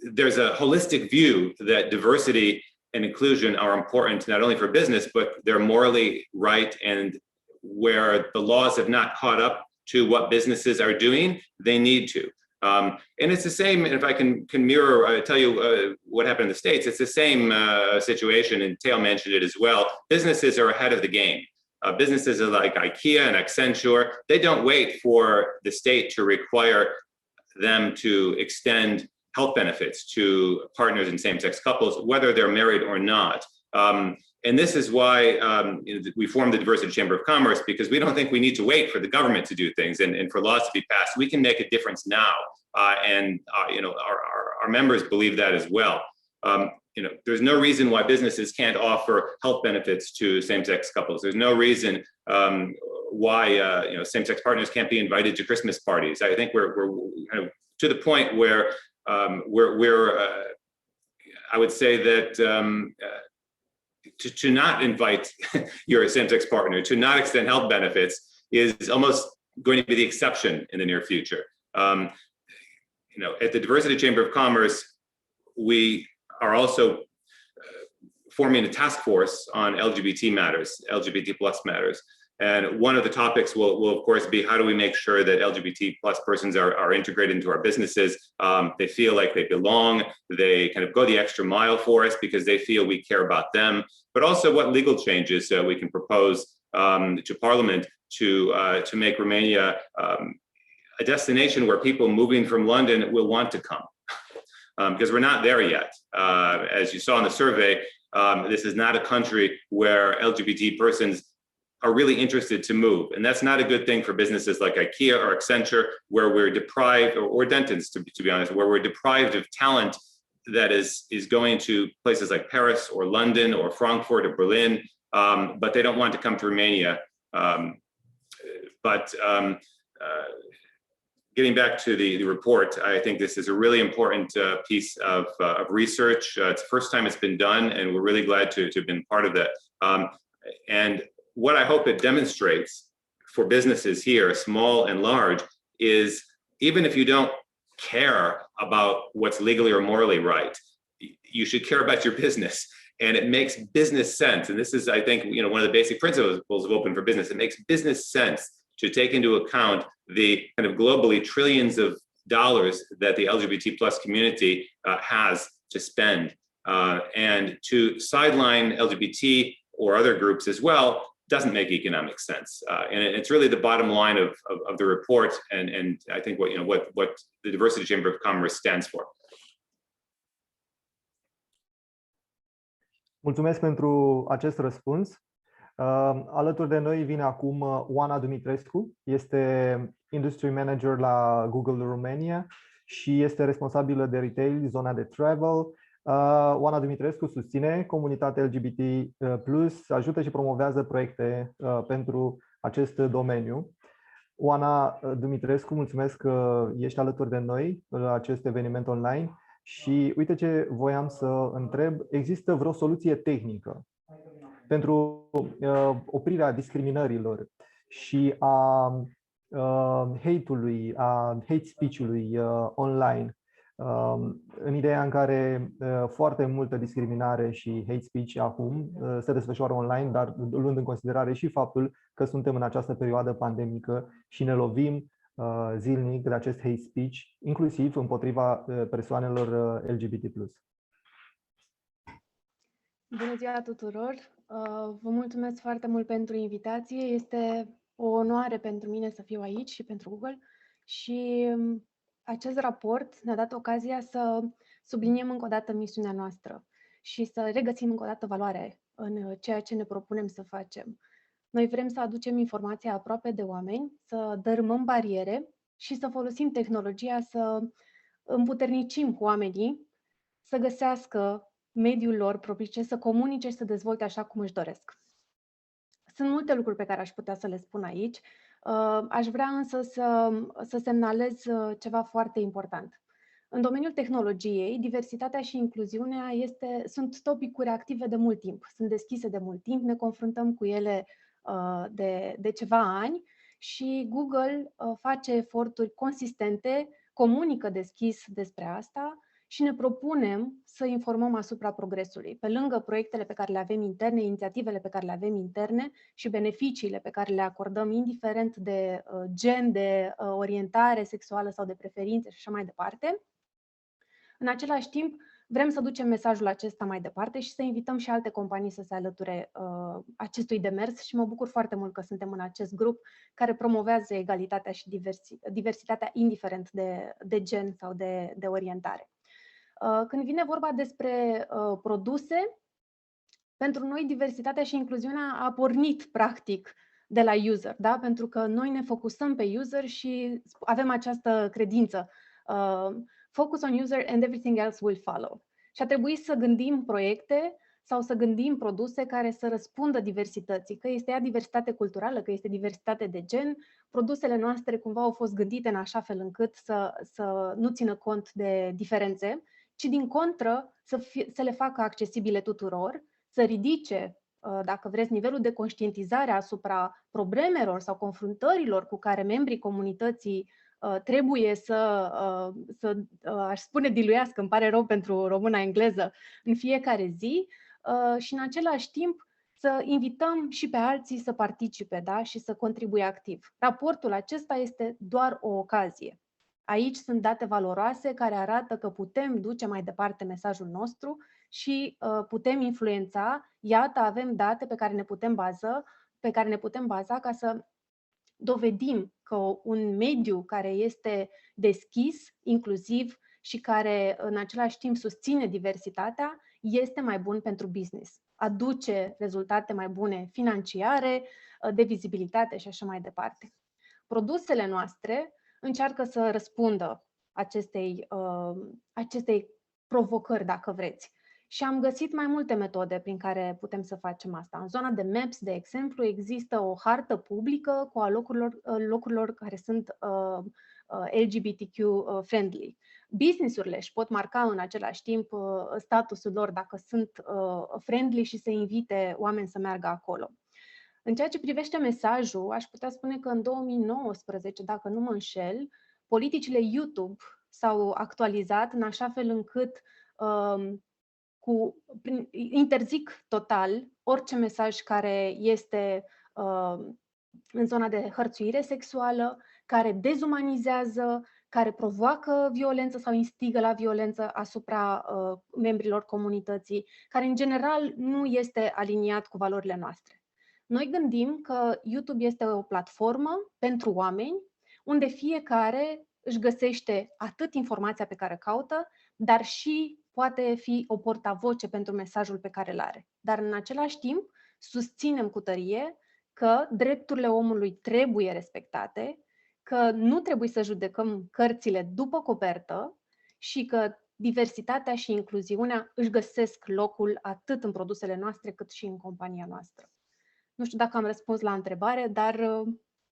there's a holistic view that diversity and inclusion are important not only for business, but they're morally right, and where the laws have not caught up to what businesses are doing, they need to. And it's the same, if I can mirror, tell you what happened in the States, it's the same situation, and Teo mentioned it as well. Businesses are ahead of the game. Businesses are like IKEA and Accenture, they don't wait for the state to require them to extend health benefits to partners in same-sex couples, whether they're married or not. And this is why we formed the Diversity Chamber of Commerce, because we don't think we need to wait for the government to do things and for laws to be passed. We can make a difference now, and our members believe that as well. There's no reason why businesses can't offer health benefits to same-sex couples. There's no reason why same-sex partners can't be invited to Christmas parties. I think we're kind of to the point where I would say that to not invite your same-sex partner, to not extend health benefits is almost going to be the exception in the near future. At the Diversity Chamber of Commerce, we are also forming a task force on LGBT matters, LGBT plus matters. And one of the topics will of course be, how do we make sure that LGBT plus persons are integrated into our businesses? They feel like they belong, they kind of go the extra mile for us because they feel we care about them, but also what legal changes we can propose to Parliament to make Romania a destination where people moving from London will want to come. Because we're not there yet. As you saw in the survey, this is not a country where LGBT persons are really interested to move. And that's not a good thing for businesses like IKEA or Accenture, where we're deprived, or dentists, to be honest, where we're deprived of talent that is going to places like Paris or London or Frankfurt or Berlin, but they don't want to come to Romania. Getting back to the report, I think this is a really important piece of research. It's the first time it's been done, and we're really glad to have been part of that. And what I hope it demonstrates for businesses here, small and large, is even if you don't care about what's legally or morally right, you should care about your business. And it makes business sense. And this is, I think, one of the basic principles of Open for Business. It makes business sense to take into account the kind of globally trillions of dollars that the LGBT plus community has to spend. And to sideline LGBT or other groups as well doesn't make economic sense. And it's really the bottom line of the report, and I think what the Diversity Chamber of Commerce stands for. Mulțumesc pentru acest răspuns. Alături de noi vine acum Oana Dumitrescu, este Industry Manager la Google Romania și este responsabilă de retail, zona de travel. Oana Dumitrescu susține comunitatea LGBT+, ajută și promovează proiecte pentru acest domeniu. Oana Dumitrescu, mulțumesc că ești alături de noi la acest eveniment online și uite ce voiam să întreb, există vreo soluție tehnică pentru oprirea discriminărilor și a hate-ului, a hate speech-ului online, în ideea în care foarte multă discriminare și hate speech acum se desfășoară online, dar luând în considerare și faptul că suntem în această perioadă pandemică și ne lovim zilnic de acest hate speech, inclusiv împotriva persoanelor LGBT+. Bună ziua tuturor! Vă mulțumesc foarte mult pentru invitație. Este o onoare pentru mine să fiu aici și pentru Google și acest raport ne-a dat ocazia să subliniem încă o dată misiunea noastră și să regăsim încă o dată valoare în ceea ce ne propunem să facem. Noi vrem să aducem informația aproape de oameni, să dărâmăm bariere și să folosim tehnologia să împuternicim oamenii să găsească mediul lor propice, să comunice și să dezvolte așa cum își doresc. Sunt multe lucruri pe care aș putea să le spun aici. Aș vrea însă să semnalez ceva foarte important. În domeniul tehnologiei, diversitatea și incluziunea sunt topicuri active de mult timp, sunt deschise de mult timp, ne confruntăm cu ele de ceva ani și Google face eforturi consistente, comunică deschis despre asta și ne propunem să informăm asupra progresului. Pe lângă proiectele pe care le avem interne, inițiativele pe care le avem interne și beneficiile pe care le acordăm, indiferent de gen, de orientare sexuală sau de preferințe și așa mai departe, în același timp vrem să ducem mesajul acesta mai departe și să invităm și alte companii să se alăture acestui demers și mă bucur foarte mult că suntem în acest grup care promovează egalitatea și diversitatea indiferent de gen sau de orientare. Când vine vorba despre produse, pentru noi diversitatea și incluziunea a pornit practic de la user, da? Pentru că noi ne focusăm pe user și avem această credință. Focus on user and everything else will follow. Și a trebuit să gândim proiecte sau să gândim produse care să răspundă diversității, că este ea diversitate culturală, că este diversitate de gen. Produsele noastre cumva au fost gândite în așa fel încât să nu țină cont de diferențe, ci din contră să le facă accesibile tuturor, să ridice, dacă vreți, nivelul de conștientizare asupra problemelor sau confruntărilor cu care membrii comunității trebuie aș spune diluiască, îmi pare rău pentru româna engleză, în fiecare zi și în același timp să invităm și pe alții să participe, da? Și să contribuie activ. Raportul acesta este doar o ocazie. Aici sunt date valoroase care arată că putem duce mai departe mesajul nostru și putem influența. Iată, avem date pe care ne putem baza ca să dovedim că un mediu care este deschis, inclusiv și care în același timp susține diversitatea, este mai bun pentru business. Aduce rezultate mai bune financiare, de vizibilitate și așa mai departe. Produsele noastre încearcă să răspundă acestei provocări, dacă vreți. Și am găsit mai multe metode prin care putem să facem asta. În zona de Maps, de exemplu, există o hartă publică cu a locurilor care sunt LGBTQ-friendly. Business-urile își pot marca în același timp statusul lor dacă sunt friendly și să invite oameni să meargă acolo. În ceea ce privește mesajul, aș putea spune că în 2019, dacă nu mă înșel, politicile YouTube s-au actualizat în așa fel încât interzic total orice mesaj care este în zona de hărțuire sexuală, care dezumanizează, care provoacă violență sau instigă la violență asupra membrilor comunității, care în general nu este aliniat cu valorile noastre. Noi gândim că YouTube este o platformă pentru oameni unde fiecare își găsește atât informația pe care caută, dar și poate fi o portavoce pentru mesajul pe care îl are. Dar în același timp susținem cu tărie că drepturile omului trebuie respectate, că nu trebuie să judecăm cărțile după copertă și că diversitatea și incluziunea își găsesc locul atât în produsele noastre cât și în compania noastră. Nu știu dacă am răspuns la întrebare, dar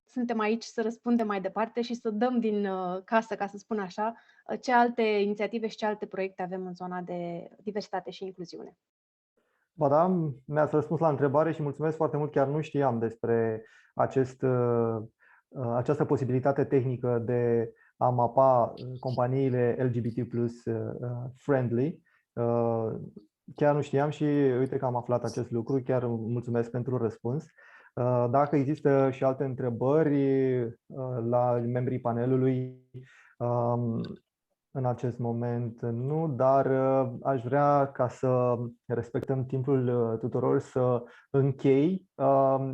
suntem aici să răspundem mai departe și să dăm din casă, ca să spun așa, ce alte inițiative și ce alte proiecte avem în zona de diversitate și incluziune. Ba da, mi-ați răspuns la întrebare și mulțumesc foarte mult, chiar nu știam despre această posibilitate tehnică de a mapa companiile LGBT+ friendly. Chiar nu știam și uite că am aflat acest lucru, chiar mulțumesc pentru răspuns. Dacă există și alte întrebări la membrii panelului, În acest moment nu, dar aș vrea, ca să respectăm timpul tuturor, să închei.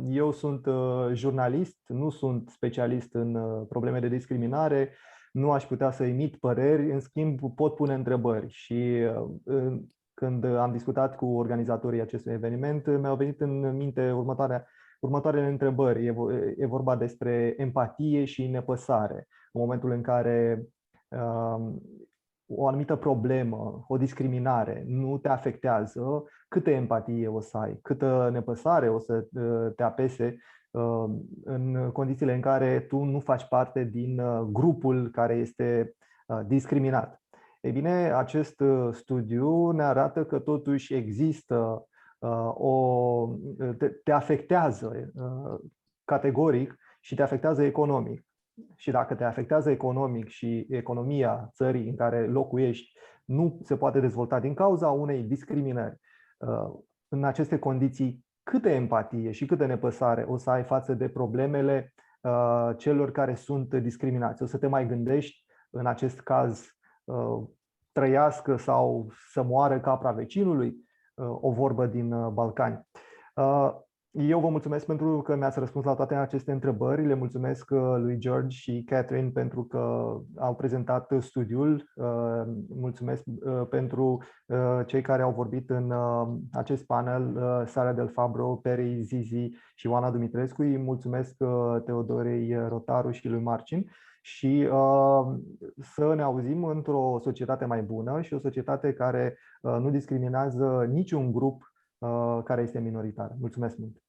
Eu sunt jurnalist, nu sunt specialist în probleme de discriminare, nu aș putea să emit păreri, în schimb pot pune întrebări și când am discutat cu organizatorii acestui eveniment, mi-au venit în minte următoarele întrebări. E vorba despre empatie și nepăsare. În momentul în care o anumită problemă, o discriminare nu te afectează, câtă empatie o să ai, câtă nepăsare o să te apese în condițiile în care tu nu faci parte din grupul care este discriminat. Ei bine, acest studiu ne arată că totuși există te afectează categoric și te afectează economic. Și dacă te afectează economic și economia țării în care locuiești nu se poate dezvolta din cauza unei discriminări, în aceste condiții, câtă empatie și câtă nepăsare o să ai față de problemele celor care sunt discriminați? O să te mai gândești, în acest caz, trăiască sau să moară capra vecinului? O vorbă din Balcani. Eu vă mulțumesc pentru că mi-ați răspuns la toate aceste întrebări. Le mulțumesc lui George și Catherine pentru că au prezentat studiul. Mulțumesc pentru cei care au vorbit în acest panel, Sara Del Fabro, Perei Zizi și Oana Dumitrescu. Îi mulțumesc Teodorei Rotaru și lui Marcin. Și să ne auzim într-o societate mai bună și o societate care nu discriminează niciun grup care este minoritar. Mulțumesc mult!